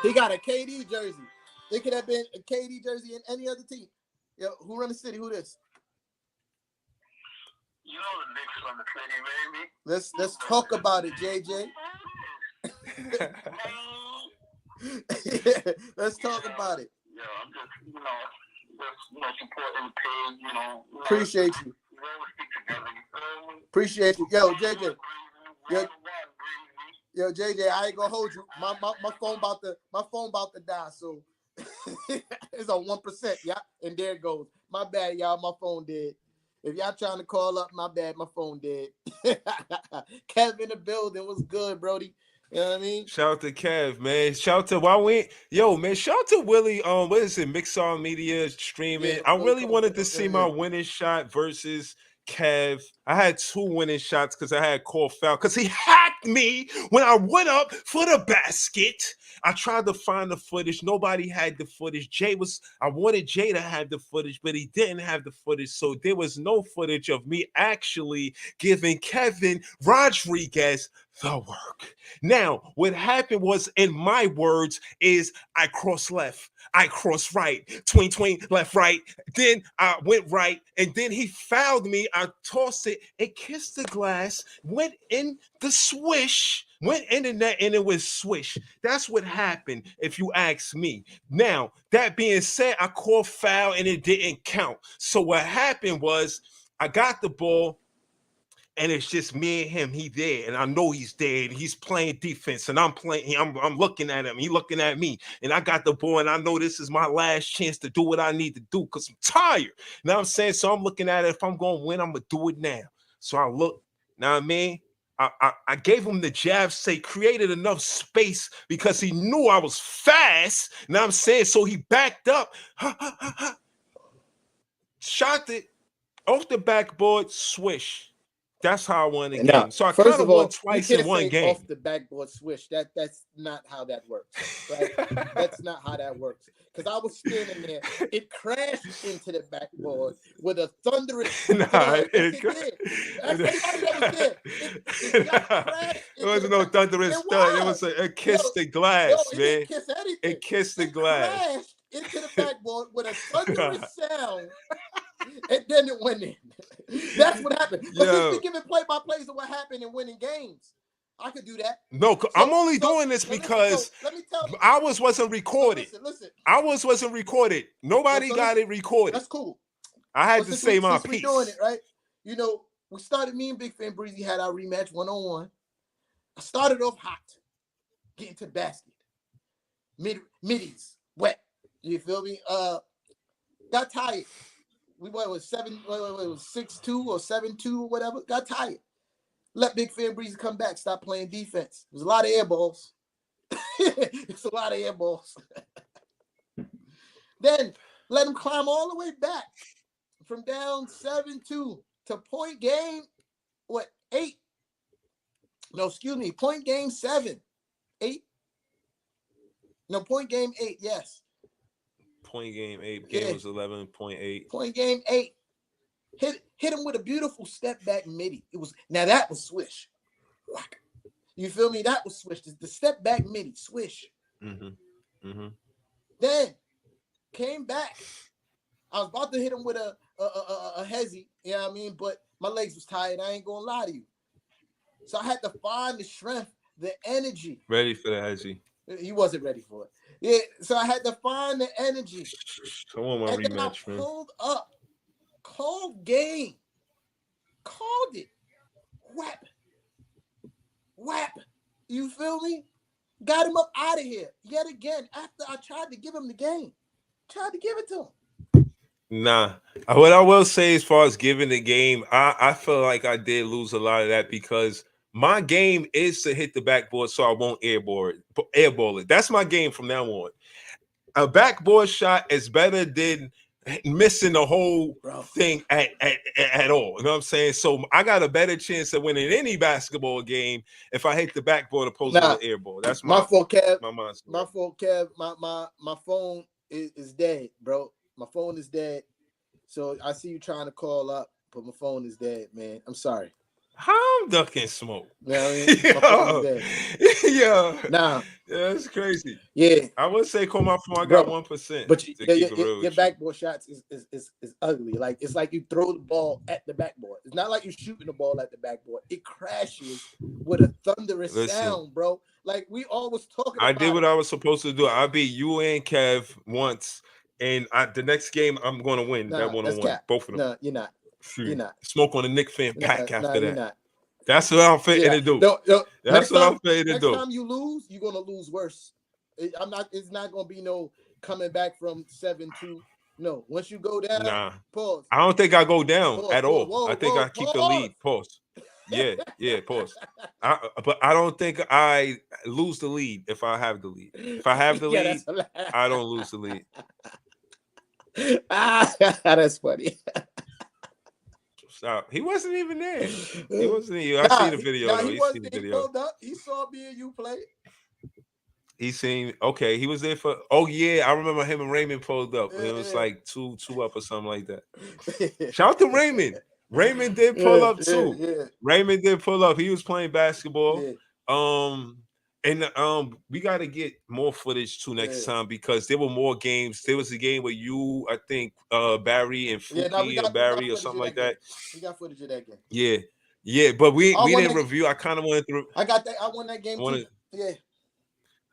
He got a KD jersey. It could have been a KD jersey in any other team. Yo, who run the city? Who this? You know the Knicks from the city, baby. Let's talk about it, JJ. Let's talk about it. Yeah, I'm just supporting the page, Appreciate you. Appreciate you. Yo, JJ. Yo, JJ, I ain't gonna hold you. My phone about to die, so it's on 1%, yeah. And there it goes. My bad, y'all. My phone dead. If y'all trying to call up, my bad. My phone dead. Kev in the building. What's good, Brody? You know what I mean? Shout out to Kev, man. Shout out to man. Shout out to Willie. What is it? Mixon Media streaming. I really wanted to see my winning shot versus Kev. I had 2 winning shots because I had called foul because he hacked me when I went up for the basket. I tried to find the footage. Nobody had the footage. I wanted Jay to have the footage, but he didn't have the footage. So there was no footage of me actually giving Kevin Rodriguez the work. Now, what happened was, in my words, is I crossed left. I crossed right. Twing, left, right. Then I went right. And then he fouled me. I tossed it. It kissed the glass. Went in the swish. Went in the net and it was swish. That's what happened, if you ask me. Now, that being said, I called foul and it didn't count. So what happened was I got the ball and it's just me and him. He there, and I know he's there, and he's playing defense, and I'm looking at him. He looking at me, and I got the ball, and I know this is my last chance to do what I need to do because I'm tired. You know what I'm saying? So I'm looking at it. If I'm going to win, I'm going to do it now. So I look. Now, I mean, I gave him the jab, created enough space because he knew I was fast. You know what I'm saying? So he backed up, shot it off the backboard, swish. That's how I won the game. So I kind of won twice in one game. Off the backboard swish. That's not how that works. Right? That's not how that works. Because I was standing there, it crashed into the backboard with a thunderous. It wasn't no thunderous thud. It was it kissed the glass, man. It didn't kiss anything. It kissed the glass. Crashed into the backboard with a thunderous sound. And then it went in. That's what happened. But since we giving play-by-plays of what happened in winning games, I could do that. No, I'm only doing this because let me tell you, ours wasn't recorded. Listen. Ours wasn't recorded. Nobody got it recorded. That's cool. I had to say my piece. We doing it, right? You know, we started, me and Big Fan Breezy had our rematch 1-on-1. I started off hot, getting to the basket. Middies, wet. You feel me? Got tired. We went with 6-2 or 7-2 or whatever. Got tired. Let Big Fan Breezy come back. Stop playing defense. There's a lot of air balls. It's a lot of air balls. Then let him climb all the way back from down 7-2 to point game. What, 8? No, excuse me. Point game 7. 8. No, point game 8. Yes. Point game 8. Game was 11.8. Point game 8. Hit him with a beautiful step back midi. That was swish. You feel me? That was swish. The step back midi, swish. Then came back. I was about to hit him with a hezzy, you know what I mean? But my legs was tired. I ain't gonna lie to you. So I had to find the strength, the energy. Ready for the Hezzy. He wasn't ready for it. Yeah, so I had to find the energy. I want my and then I rematch, man. pulled up, called game, called it, whap. You feel me? Got him up out of here yet again after I tried to give him the game. Tried to give it to him. Nah, what I will say as far as giving the game, I feel like I did lose a lot of that because my game is to hit the backboard so I won't airball it. That's my game from now on. A backboard shot is better than missing the whole thing at all. You know what I'm saying? So I got a better chance of winning any basketball game if I hit the backboard opposed to the airball. That's my fault, Kev. My mindset. My fault, Kev. My phone is dead, bro. My phone is dead. So I see you trying to call up, but my phone is dead, man. I'm sorry. How I'm ducking smoke. You know what I mean? My phone is dead. Yeah. Nah. Yeah, that's crazy. Yeah. I would say call my phone. I got 1%. But your backboard shots is ugly. Like it's like you throw the ball at the backboard. It's not like you're shooting the ball at the backboard. It crashes with a thunderous sound, bro. Like we always talking I about did what I was supposed to do. I beat you and Kev once, and the next game I'm going to win that 1-on-1. Both of them. No, you're not. You're not. Smoke on the Knick fan pack after that. You're not. That's what I'm fitting to do. That's what I'm fitting to do. Next time you lose, you're gonna lose worse. It's not gonna be no coming back from 7-2. No, once you go down, pause. I don't think I go down at all. Whoa, I think I keep the lead. Pause. Yeah, pause. But I don't think I lose the lead if I have the lead. If I have the lead, I don't lose the lead. That's funny. Stop. He wasn't even there. He wasn't even. I see the video. He wasn't. He pulled up. He saw me and you play. He seen. Okay, he was there for. Oh yeah, I remember him and Raymond pulled up. It was like two up or something like that. Shout out to Raymond. Raymond did pull up too. Yeah. Raymond did pull up. He was playing basketball. And we got to get more footage too next time because there were more games. There was a game where you, I think, Barry and Fuki and Barry or something like that. We got footage of that game. Yeah, but we didn't review. I kind of wanted to. I got that. I won that game too.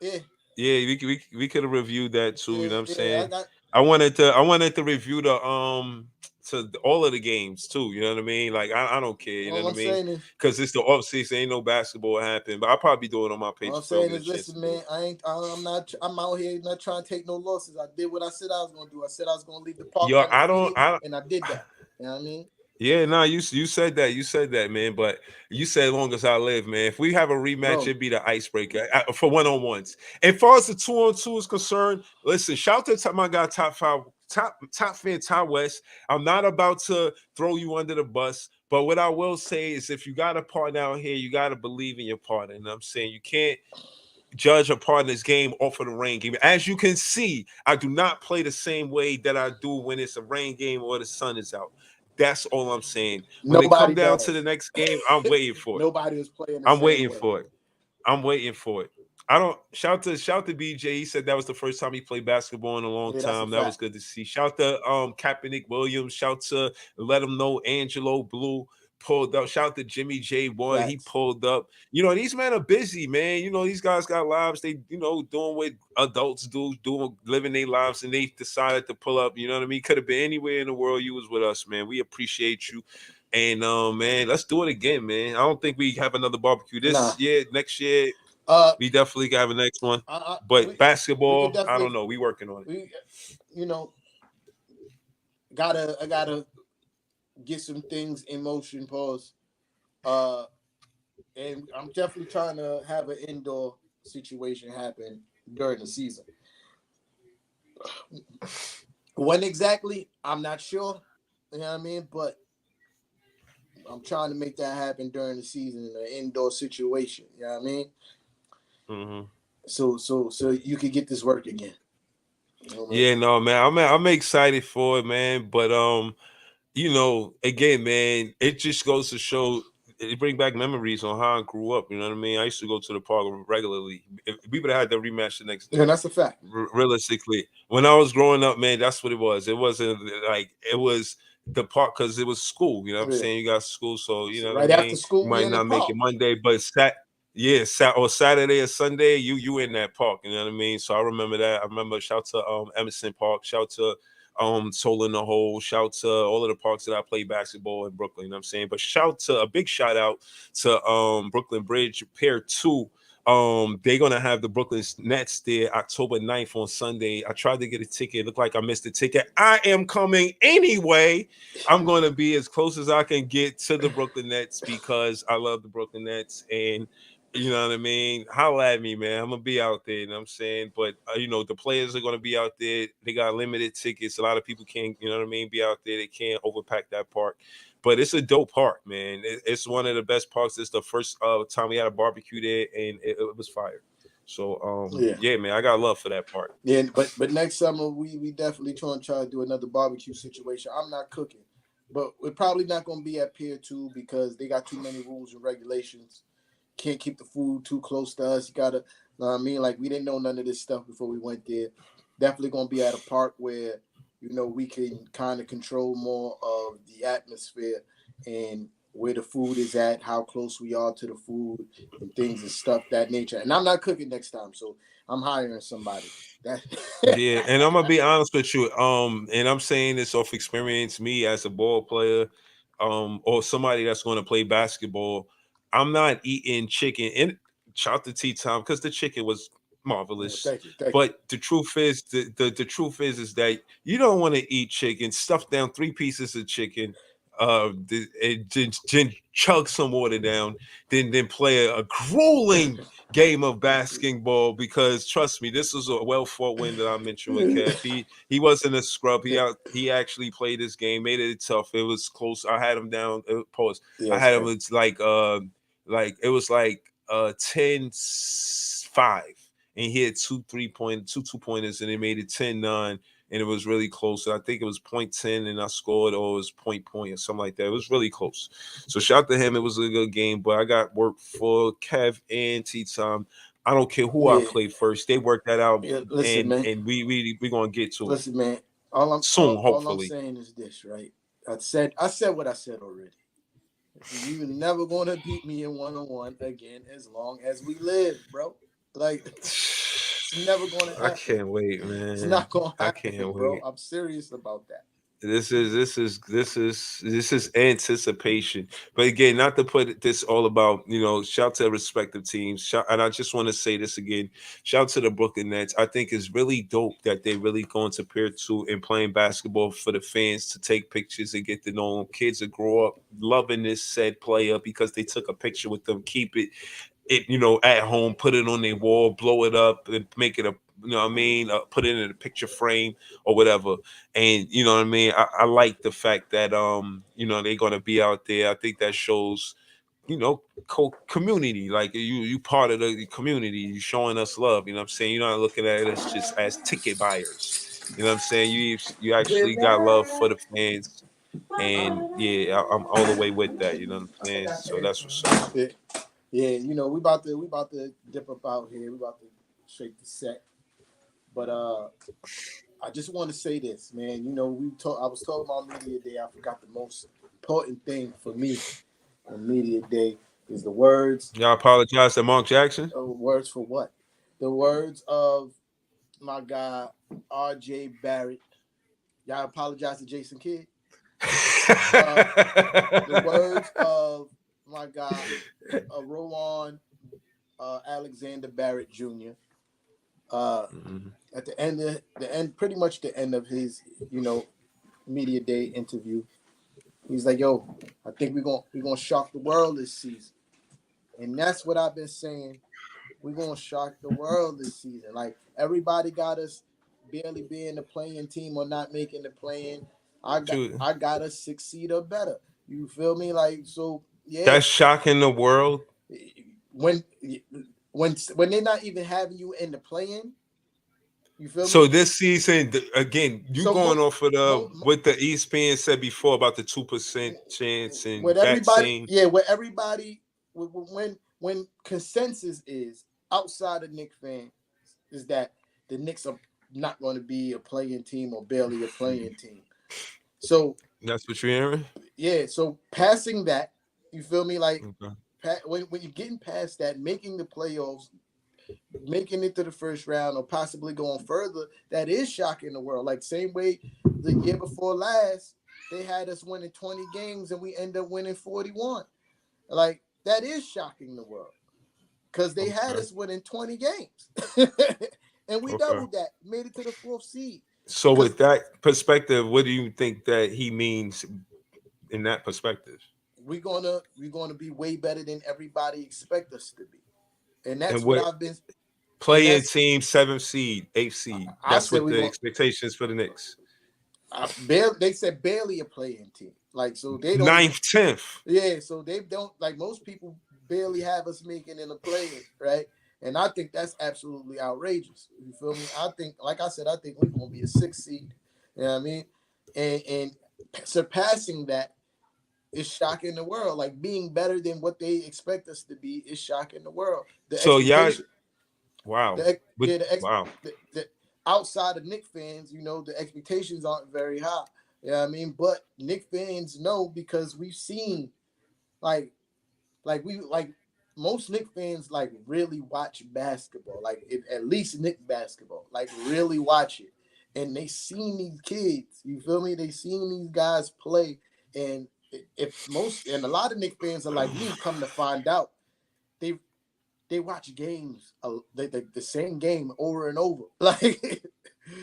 Yeah. We could have reviewed that too. You know what I'm saying? I wanted to review the to all of the games too. You know what I mean? Like I don't care. You know what I mean? Because it's the off season, ain't no basketball happening. But I'll probably do it on my page. All I'm saying is, listen, man. I'm out here not trying to take no losses. I did what I said I was gonna do. I said I was gonna leave the park. And I did that. You know what I mean? Yeah, no, you said that. You said that, man. But you said as long as I live, man. If we have a rematch, it'd be the icebreaker for 1-on-1s. As far as the 2-on-2 is concerned, listen, shout out to my guy, Top fan, Ty West. I'm not about to throw you under the bus, but what I will say is if you got a partner out here, you got to believe in your partner. And I'm saying you can't judge a partner's game off of the rain game. As you can see, I do not play the same way that I do when it's a rain game or the sun is out. That's all I'm saying. When they come down to the next game, I'm waiting for it. Nobody is playing. I'm waiting for it. I don't shout to BJ. He said that was the first time he played basketball in a long time. That was good to see. Shout to Kaepernick Williams. Shout to let him know Angelo Blue pulled up. Shout to Jimmy J. Boy, he pulled up. You know, these men are busy, man. You know, these guys got lives. They, doing what adults do, living their lives, and they decided to pull up. You know what I mean? Could have been anywhere in the world. You was with us, man. We appreciate you. And man, let's do it again, man. I don't think we have another barbecue this year. Next year, we definitely got a next one. But basketball, I don't know. We working on it. I gotta get some things in motion, pause. And I'm definitely trying to have an indoor situation happen during the season. When exactly, I'm not sure. You know what I mean? But I'm trying to make that happen during the season in an indoor situation. You know what I mean? Mm-hmm. So you could get this work again. You know, yeah, no, man. I'm excited for it, man. But again, man, it just goes to show. It bring back memories on how I grew up. You know what I mean? I used to go to the park regularly. If we would have had the rematch the next day. Yeah, that's a fact. Realistically, when I was growing up, man, that's what it was. It wasn't like it was. the park because it was school. You know what I'm saying? You got school, so you know what I right mean. after school, You we might in the not make park. it Monday, but or Saturday or Sunday, you in that park. You know what I mean? So I remember that. I remember shout to Emerson Park, shout to Soul in the Hole, shout to all of the parks that I played basketball in Brooklyn. You know what I'm saying? But a big shout out to Brooklyn Bridge Pier 2. They're gonna have the Brooklyn Nets there October 9th on Sunday. I tried to get a ticket. It looked like I missed the ticket. I am coming anyway. I'm gonna be as close as I can get to the Brooklyn Nets because I love the Brooklyn Nets, and you know what I mean? Holla at me, man. I'm gonna be out there, you know what I'm saying? But the players are gonna be out there. They got limited tickets. A lot of people can't, you know what I mean, be out there. They can't overpack that park. But it's a dope park, man. It's one of the best parks. It's the first time we had a barbecue there, and it was fire. So yeah, man, I got love for that park. Yeah, but next summer we definitely try to do another barbecue situation. I'm not cooking, but we're probably not gonna be at Pier 2 because they got too many rules and regulations. Can't keep the food too close to us. You gotta, know what I mean? Like we didn't know none of this stuff before we went there. Definitely gonna be at a park where we can kind of control more of the atmosphere and where the food is at, how close we are to the food, and things and stuff that nature. And I'm not cooking next time, so I'm hiring somebody. Yeah, and I'm gonna be honest with you. And I'm saying this off experience, me as a ball player, or somebody that's going to play basketball. I'm not eating chicken. And shout to Tea Time because the chicken was marvelous. Thank you. But the truth is, the truth is that you don't want to eat chicken. Stuff down 3 pieces of chicken. Then chug some water down. Then play a grueling game of basketball because trust me, this was a well fought win that I mentioned with Kev. He wasn't a scrub. He actually played this game, made it tough. It was close. I had him down. Pause. I had him. It's like it was like 10-5, and he had 2 2-pointers, and they made it 10-9. And it was really close. I think it was 0.10 and I scored, or it was point or something like that. It was really close. So shout out to him. It was a good game, but I got work for Kev and Tea Time. I don't care who I play first. They work that out, Listen, man. and we gonna get to it. Listen, man. Soon, hopefully. All I'm saying is this, right? I said what I said already. You're never gonna beat me in 1-on-1 again as long as we live, bro. Like it's never gonna happen. I can't wait, man. It's not gonna happen, I can't bro. wait. I'm serious about that. This is anticipation. But again, not to put this all about, shout to respective teams. And I just want to say this again. Shout to the Brooklyn Nets. I think it's really dope that they really going to Pier 2 and playing basketball for the fans to take pictures and get to know them. Kids will grow up loving this said player because they took a picture with them. Keep it at home, put it on their wall, blow it up, and make it a, put it in a picture frame or whatever. And you know what I mean? I like the fact that they're gonna be out there. I think that shows, community. Like you part of the community. You showing us love. You know what I'm saying? You're not looking at us just as ticket buyers. You know what I'm saying? You actually got love for the fans. And yeah, I'm all the way with that. You know what I'm saying? So that's what's up. Yeah, we about to dip up out here. We about to shake the set. But I just want to say this, man. I was talking about Media Day. I forgot the most important thing for me on Media Day is the words. Y'all apologize to Monk Jackson? Words for what? The words of my guy, R.J. Barrett. Y'all apologize to Jason Kidd. The words of my guy, Rowan Alexander Barrett Jr. At pretty much the end of his, Media Day interview, he's like, "Yo, I think we're gonna shock the world this season," and that's what I've been saying. We're gonna shock the world this season. Like everybody got us barely being the playing team or not making the playing. I got us 6 seed or better. You feel me? Like so. Yeah, that's shocking the world. When they're not even having you in the play-in, you feel me? So this season, again, going off of what the ESPN said before about the 2% chance and vaccine. Yeah, where everybody, when consensus is outside of Knicks fans is that the Knicks are not going to be a playing team or barely a playing team. So that's what you're hearing. Yeah, so passing that, you feel me? Like Okay. when you're getting past that, making the playoffs, making it to the first round, or possibly going further, that is shocking the world. Like same way the year before last, they had us winning 20 games and we end up winning 41. Like that is shocking the world because they had us winning 20 games, and we doubled that, made it to the 4th seed. So with that perspective, what do you think that he means in that perspective? We're gonna be way better than everybody expect us to be, and that's And what what I've been. playing team 7th seed, 8th seed. I That's said what we the going. expectations for the Knicks. They said barely a playing team, like so they don't even. 9th, 10th. Yeah, so they don't like most people barely have us making in the play, right? And I think that's absolutely outrageous. You feel me? I think, like I said, I think we're gonna be a 6th seed. You know what I mean? And surpassing that is shocking the world. Like being better than what they expect us to be is shocking the world. The So y'all, expectation. wow. Wow. The outside of Knicks fans, you know, the expectations aren't very high. You know what I mean? But Knicks fans know because we've seen like most Knicks fans like really watch basketball, like at least Knicks basketball, like really watch it, and they seen these kids. You feel me? They seen these guys play, and if most and a lot of Knicks fans are like me, come to find out, they watch games, the same game over and over, like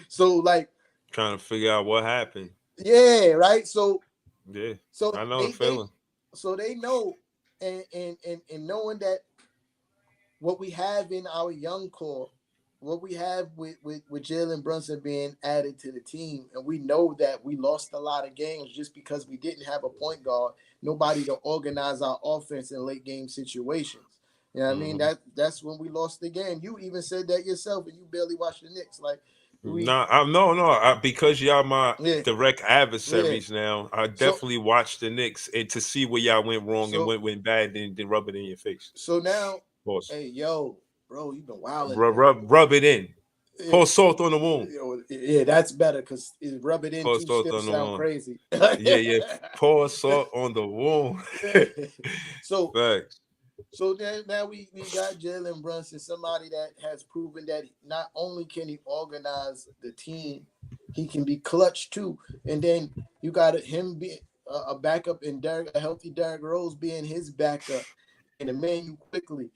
so like Trying to figure out what happened. yeah, right. So I know the feeling. So they know, and knowing that what we have in our young core, what we have with Jalen Brunson being added to the team, and we know that we lost a lot of games just because we didn't have a point guard, nobody to organize our offense in late game situations. You know what I mean? That's when we lost the game. You even said that yourself, and you barely watched the Knicks. Like because y'all my direct adversaries now. I definitely watched the Knicks and to see where y'all went wrong and went bad, and then rub it in your face. So now, hey yo, bro, you've been wilding. Rub it in. Pour salt on the wound. Yeah, that's better because rub it in Pour too salt still on the sound wound. crazy. Yeah. Pour salt on the wound. So Facts. So now we got Jalen Brunson, somebody that has proven that not only can he organize the team, he can be clutch too. And then you got him be a backup in a healthy Derrick Rose being his backup, and Emmanuel quickly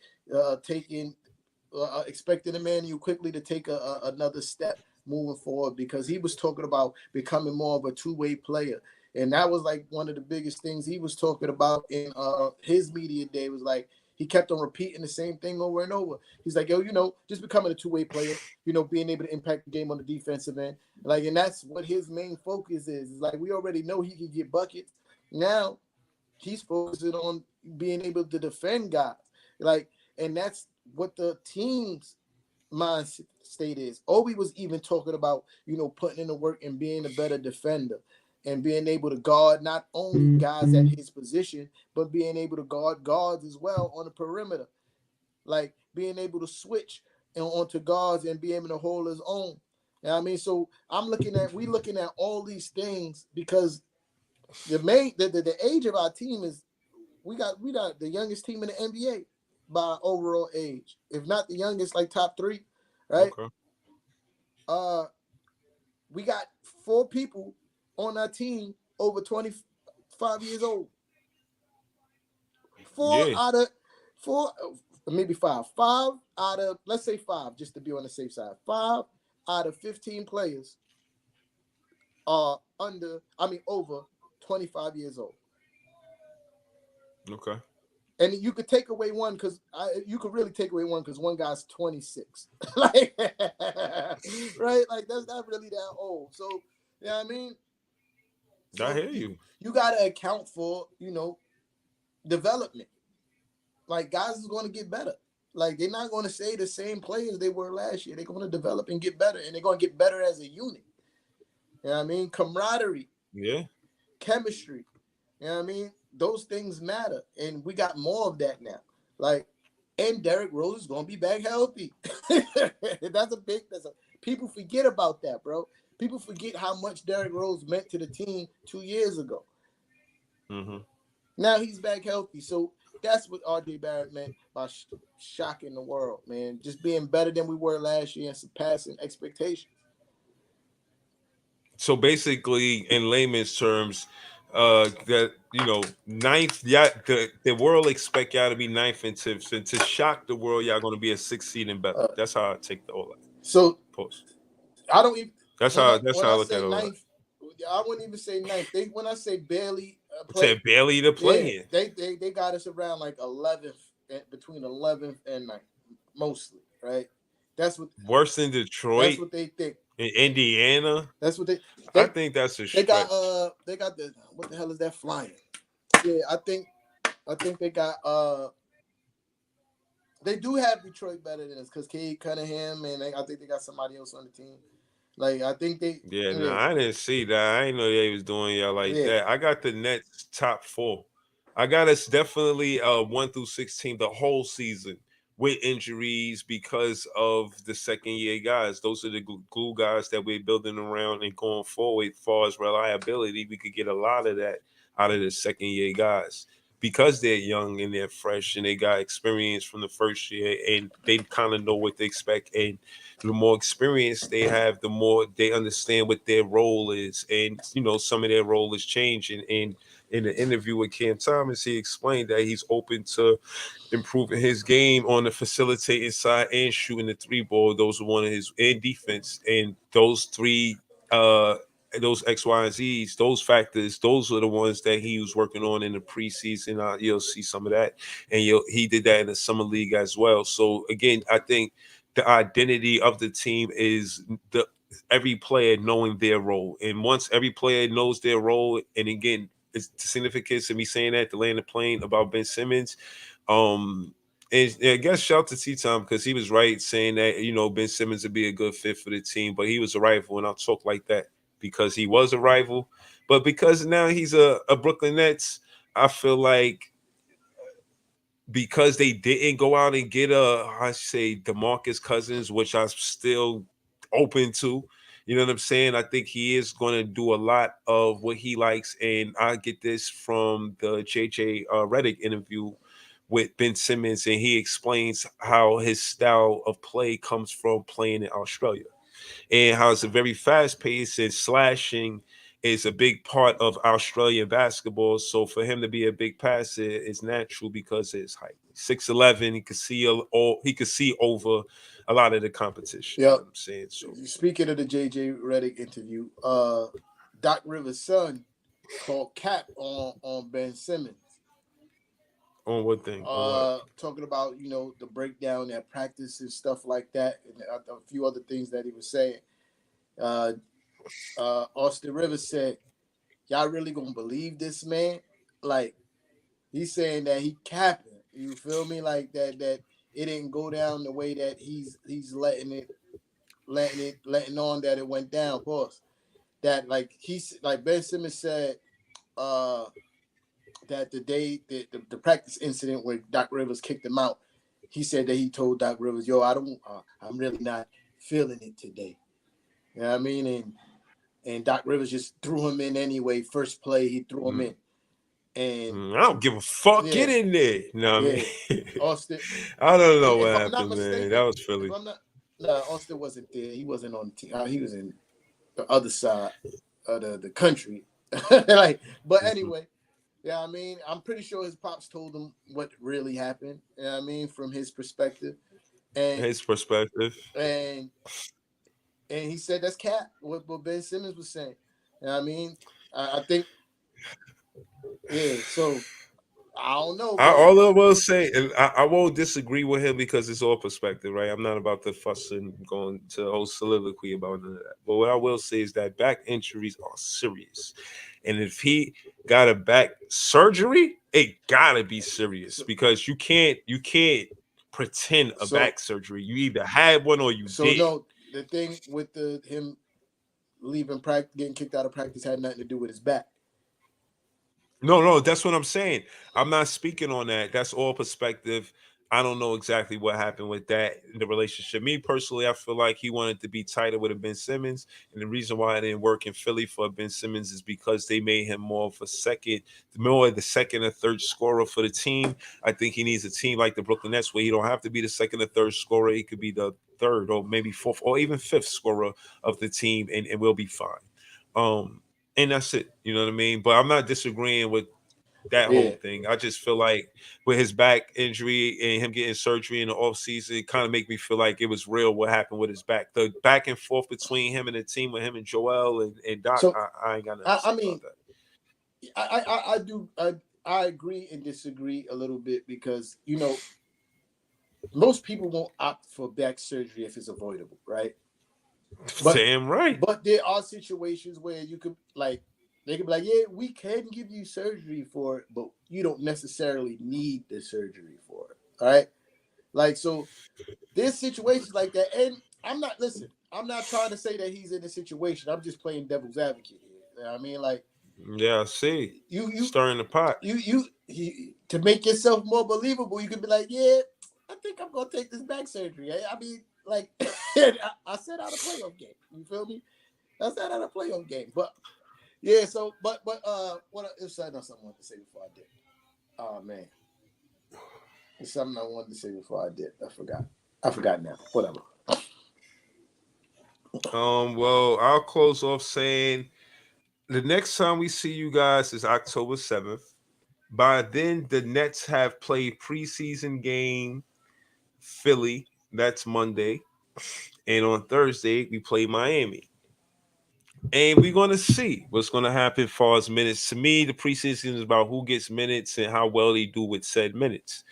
expecting Emmanuel quickly to take another step moving forward because he was talking about becoming more of a two-way player. And that was like one of the biggest things he was talking about in his media day was like, he kept on repeating the same thing over and over. He's like, yo, just becoming a two-way player, being able to impact the game on the defensive end. Like, and that's what his main focus is. It's like, we already know he can get buckets. Now he's focusing on being able to defend guys. Like, and that's what the team's mind state is. Obi was even talking about, putting in the work and being a better defender and being able to guard not only guys at his position, but being able to guard guards as well on the perimeter. Like being able to switch onto guards and be able to hold his own. You know what I mean? So we looking at all these things because the age of our team is we got the youngest team in the NBA by overall age. If not the youngest, like top 3, right? Okay. We got 4 people on our team over 25 years old. 4 out of 4, maybe 5. 5 out of, let's say 5, just to be on the safe side. 5 out of 15 players are over 25 years old. Okay. And you could take away one because you could really take away one because one guy's 26. Like, right? Like, that's not really that old. So, you know what I mean? So I hear you. You got to account for, development. Like, guys is going to get better. Like, they're not going to stay the same players they were last year. They're going to develop and get better, and they're going to get better as a unit. You know what I mean? Camaraderie. Yeah. Chemistry. You know what I mean? Those things matter, and we got more of that now. Like, and Derrick Rose is going to be back healthy. People forget about that, bro. People forget how much Derrick Rose meant to the team 2 years ago. Mm-hmm. Now he's back healthy. So that's what RJ Barrett meant by shocking the world, man. Just being better than we were last year and surpassing expectations. So basically, in layman's terms, that ninth, yeah, the world expect y'all to be ninth and to shock the world, y'all going to be a 6th seed and better. That's how I take the all that. So Post. I don't even. That's when how I I look say at all ninth, I wouldn't even say ninth. When I say barely play, said barely to play yeah, in. they got us around like 11th, between 11th and 9th, mostly, right? That's what Worse than that's Detroit what they think. and Indiana. That's what I think that's a they stretch. got the what the hell is that flying? Yeah, I think they got they do have Detroit better than us because Cade Cunningham and I think they got somebody else on the team. Like I think they No, I didn't see that. I didn't know they was doing y'all like that. I got the Nets top 4. I got us definitely 1 through 16 the whole season with injuries because of the second year guys. Those are the glue guys that we're building around and going forward. As far as reliability, we could get a lot of that out of the second year guys because they're young and they're fresh and they got experience from the first year and they kind of know what they expect. And the more experience they have, the more they understand what their role is. And, some of their role is changing. And in the interview with Cam Thomas, he explained that he's open to improving his game on the facilitating side and shooting the 3-ball. Those are one of his and defense. And those three those X, Y, and Z's, those factors, those are the ones that he was working on in the preseason. You'll see some of that. And he did that in the summer league as well. So again, I think the identity of the team is every player knowing their role. And once every player knows their role, and again, it's the significance of me saying that, to land the plane about Ben Simmons. And I guess shout out to T-Tom because he was right saying that, Ben Simmons would be a good fit for the team, but he was a rival, and I'll talk like that because he was a rival. But because now he's a Brooklyn Nets, I feel like because they didn't go out and get I say DeMarcus Cousins, which I'm still open to. You know what I'm saying? I think he is going to do a lot of what he likes, and I get this from the JJ Redick interview with Ben Simmons, and he explains how his style of play comes from playing in Australia, and how it's a very fast pace and slashing is a big part of Australian basketball. So for him to be a big passer is natural because of his height. 6'11", he could see over a lot of the competition. Yep. You know what I'm saying? So speaking of the JJ Redick interview, Doc Rivers' son called cap on Ben Simmons. On what thing? Talking about the breakdown at practice and stuff like that, and a few other things that he was saying. Austin Rivers said, "Y'all really gonna believe this man?" Like he's saying that he capping. You feel me? Like that it didn't go down the way that he's letting on that it went down. Of course, that like Ben Simmons said. That the day the practice incident where Doc Rivers kicked him out, he said that he told Doc Rivers, "Yo, I'm really not feeling it today." You know what I mean? And Doc Rivers just threw him in anyway. First play, he threw him in. And I don't give a fuck. Yeah. Get in there. No, yeah. I mean, Austin. I don't know what happened, man. That was Philly. Austin wasn't there. He wasn't on the team. He was in the other side of the country. But anyway. Yeah, I mean, I'm pretty sure his pops told him what really happened. You know what I mean, from his perspective. And And he said that's cap, what Ben Simmons was saying. You know what I mean? I think, yeah, so I don't know. All I will say, and I won't disagree with him because it's all perspective, right? I'm not about to fuss and going to a whole soliloquy about none of that. But what I will say is that back injuries are serious. And if he got a back surgery, it gotta be serious because you can't pretend a back surgery. You either had one or you did. So no, the thing with him leaving practice, getting kicked out of practice, had nothing to do with his back. No, that's what I'm saying. I'm not speaking on that. That's all perspective. I don't know exactly what happened with that in the relationship. Me personally, I feel like he wanted to be tighter with a Ben Simmons, and the reason why it didn't work in Philly for Ben Simmons is because they made him more of the second or third scorer for the team. I think he needs a team like the Brooklyn Nets where he don't have to be the second or third scorer. He could be the third or maybe fourth or even fifth scorer of the team, and we'll be fine. And that's it. You know what I mean? But I'm not disagreeing with that whole thing. I just feel like with his back injury and him getting surgery in the offseason, it kind of make me feel like it was real what happened with his back. The back and forth between him and the team, with him and Joel and Doc, So, I ain't got nothing to say about that. I agree and disagree a little bit because, you know, most people won't opt for back surgery if it's avoidable, right? Damn right. But there are situations where you could they could be like, yeah, we can give you surgery for it, but you don't necessarily need the surgery for it. All right. Like, so there's situations like that. And I'm not trying to say that he's in a situation. I'm just playing devil's advocate here. You know what I mean? Like, yeah, see. You stirring the pot. To make yourself more believable, you could be like, yeah, I think I'm gonna take this back surgery. I mean, like I set out a playoff game. You feel me? I set out a playoff game. But yeah, so but what if I know something I wanted to say before I did? Oh man. It's something I wanted to say before I did. I forgot now. Whatever. Well, I'll close off saying the next time we see you guys is October 7th. By then, the Nets have played preseason game Philly. That's Monday. And on Thursday, we play Miami. And we're going to see what's going to happen as far as minutes. To me, the preseason is about who gets minutes and how well they do with said minutes.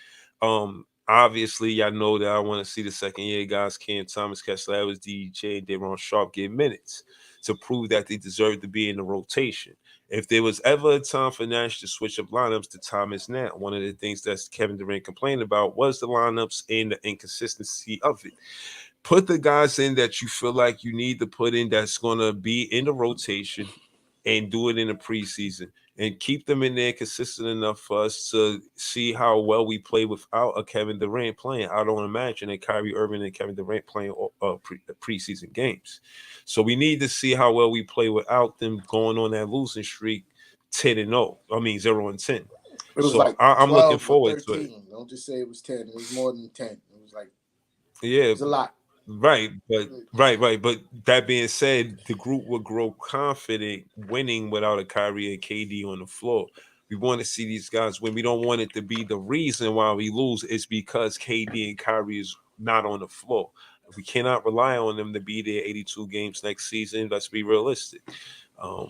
Obviously, y'all know that I want to see the second year guys, Cam Thomas, Kessler Edwards, DJ, and Daron Sharp get minutes to prove that they deserve to be in the rotation. If there was ever a time for Nash to switch up lineups, the time is now. One of the things that Kevin Durant complained about was the lineups and the inconsistency of it. Put the guys in that you feel like you need to put in that's going to be in the rotation and do it in the preseason and keep them in there consistent enough for us to see how well we play without a Kevin Durant playing. I don't imagine that Kyrie Irving and Kevin Durant playing preseason games. So we need to see how well we play without them going on that losing streak 10-0. I mean 0-10. It was so like I'm looking forward to it. Don't just say it was 10. It was more than 10. It was like, yeah, it was a lot. Right, but But that being said, the group would grow confident winning without a Kyrie and KD on the floor. We want to see these guys win. We don't want it to be the reason why we lose. It's because KD and Kyrie is not on the floor. We cannot rely on them to be there 82 games next season. Let's be realistic. So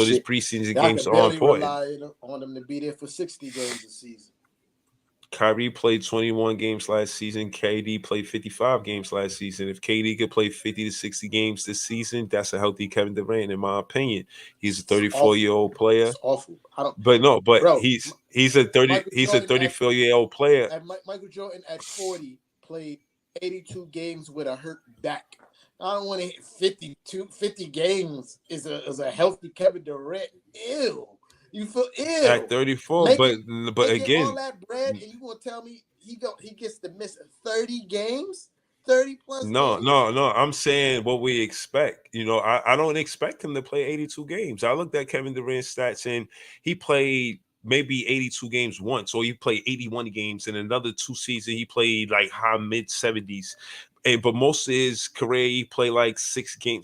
these preseason games are important. Rely on them to be there for 60 games a season. Kyrie played 21 games last season. KD played 55 games last season. If KD could play 50 to 60 games this season, that's a healthy Kevin Durant, in my opinion. He's a 34-year-old player. It's awful. He's a 34-year-old player. Michael Jordan at 40 played 82 games with a hurt back. I don't want to hit 50 games is a healthy Kevin Durant. Ew. You feel ill at 34, but again, all that bread, and you gonna tell me he gets to miss 30 games, 30 plus? No. games? I'm saying what we expect. I don't expect him to play 82 games. I looked at Kevin Durant's stats, and he played maybe 82 games once, or he played 81 games. In another 2 seasons, he played like high mid 70s. But most of his career, he played like 60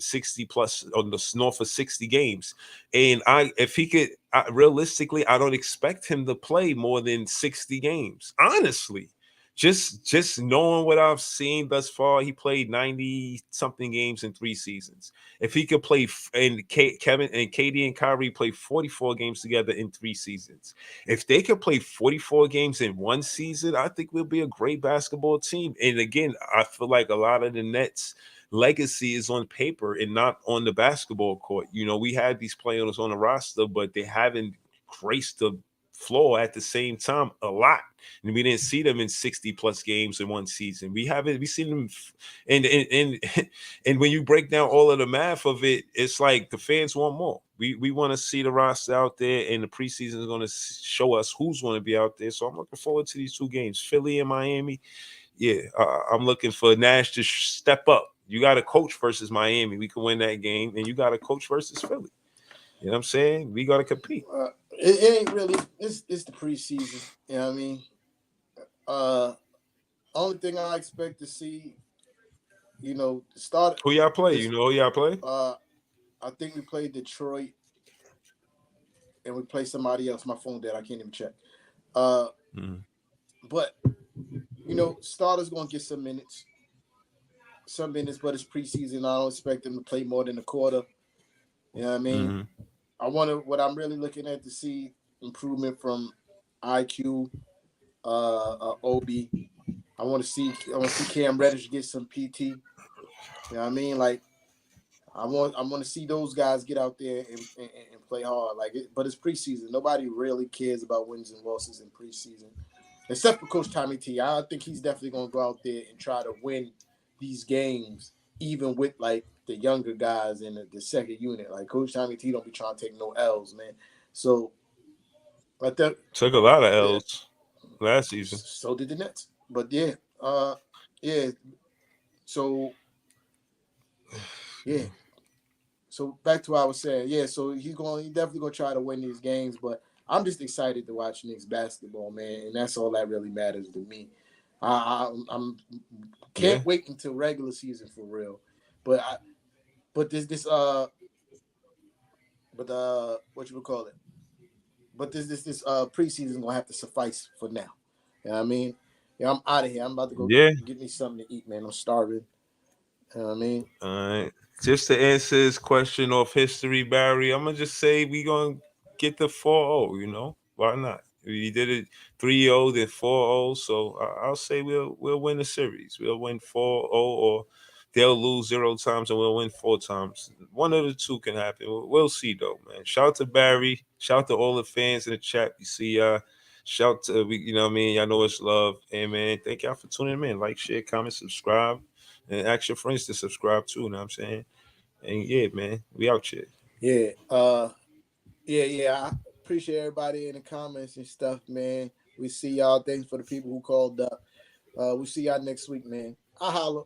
plus on the north of 60 games. And if he could, realistically, I don't expect him to play more than 60 games. Honestly, just knowing what I've seen thus far, he played 90 something games in 3 seasons. If he could play, and Kevin and KD and Kyrie play 44 games together in 3 seasons. If they could play 44 games in 1 season, I think we'll be a great basketball team. And again, I feel like a lot of the Nets' legacy is on paper and not on the basketball court. We had these players on the roster, but they haven't graced the floor at the same time a lot, and we didn't see them in 60+ games in one season. We seen them, and when you break down all of the math of it, it's like the fans want more. We want to see the roster out there, and the preseason is going to show us who's going to be out there. So I'm looking forward to these 2 games, Philly and Miami. Yeah, I'm looking for Nash to step up. You got a coach versus Miami. We can win that game, and you got a coach versus Philly. You know what I'm saying? We got to compete. It ain't really. It's the preseason. You know what I mean? Only thing I expect to see, start. Who y'all play? You know who y'all play? I think we played Detroit, and we play somebody else. My phone dead. I can't even check. But starters gonna get some minutes, but it's preseason. I don't expect them to play more than a quarter. You know what I mean? What I'm really looking at to see improvement from IQ, Obi. I want to see Cam Reddish get some PT. You know what I mean? Like, I want to see those guys get out there and play hard. But it's preseason. Nobody really cares about wins and losses in preseason, except for Coach Tommy T. I think he's definitely going to go out there and try to win these games, even with the younger guys in the second unit. Like, Coach Tommy T don't be trying to take no L's, man. So, I think took a lot of L's last season. So did the Nets. But yeah. So yeah. So back to what I was saying. Yeah, so he's definitely gonna try to win these games, but I'm just excited to watch Knicks basketball, man, and that's all that really matters to me. I'm can't wait until regular season for real. But what you would call it? But this preseason gonna have to suffice for now. You know what I mean? Yeah, I'm out of here. I'm about to go get me something to eat, man. I'm starving. You know what I mean? All right. Just to answer his question off history, Barry, I'm gonna just say we gonna get the 4-0. You know, why not? We did it 3-0, then 4-0. So I'll say we'll win the series. We'll win 4-0, or they'll lose 0 times and we'll win 4 times. One of the two can happen. We'll see though, man. Shout out to Barry. Shout out to all the fans in the chat. You see, shout to you know what I mean. Y'all know it's love. And man, thank y'all for tuning in. Like, share, comment, subscribe. And ask your friends to subscribe too, you know what I'm saying? And yeah, man, we out here. Yeah. I appreciate everybody in the comments and stuff, man. We see y'all. Thanks for the people who called up. We see y'all next week, man. I holla.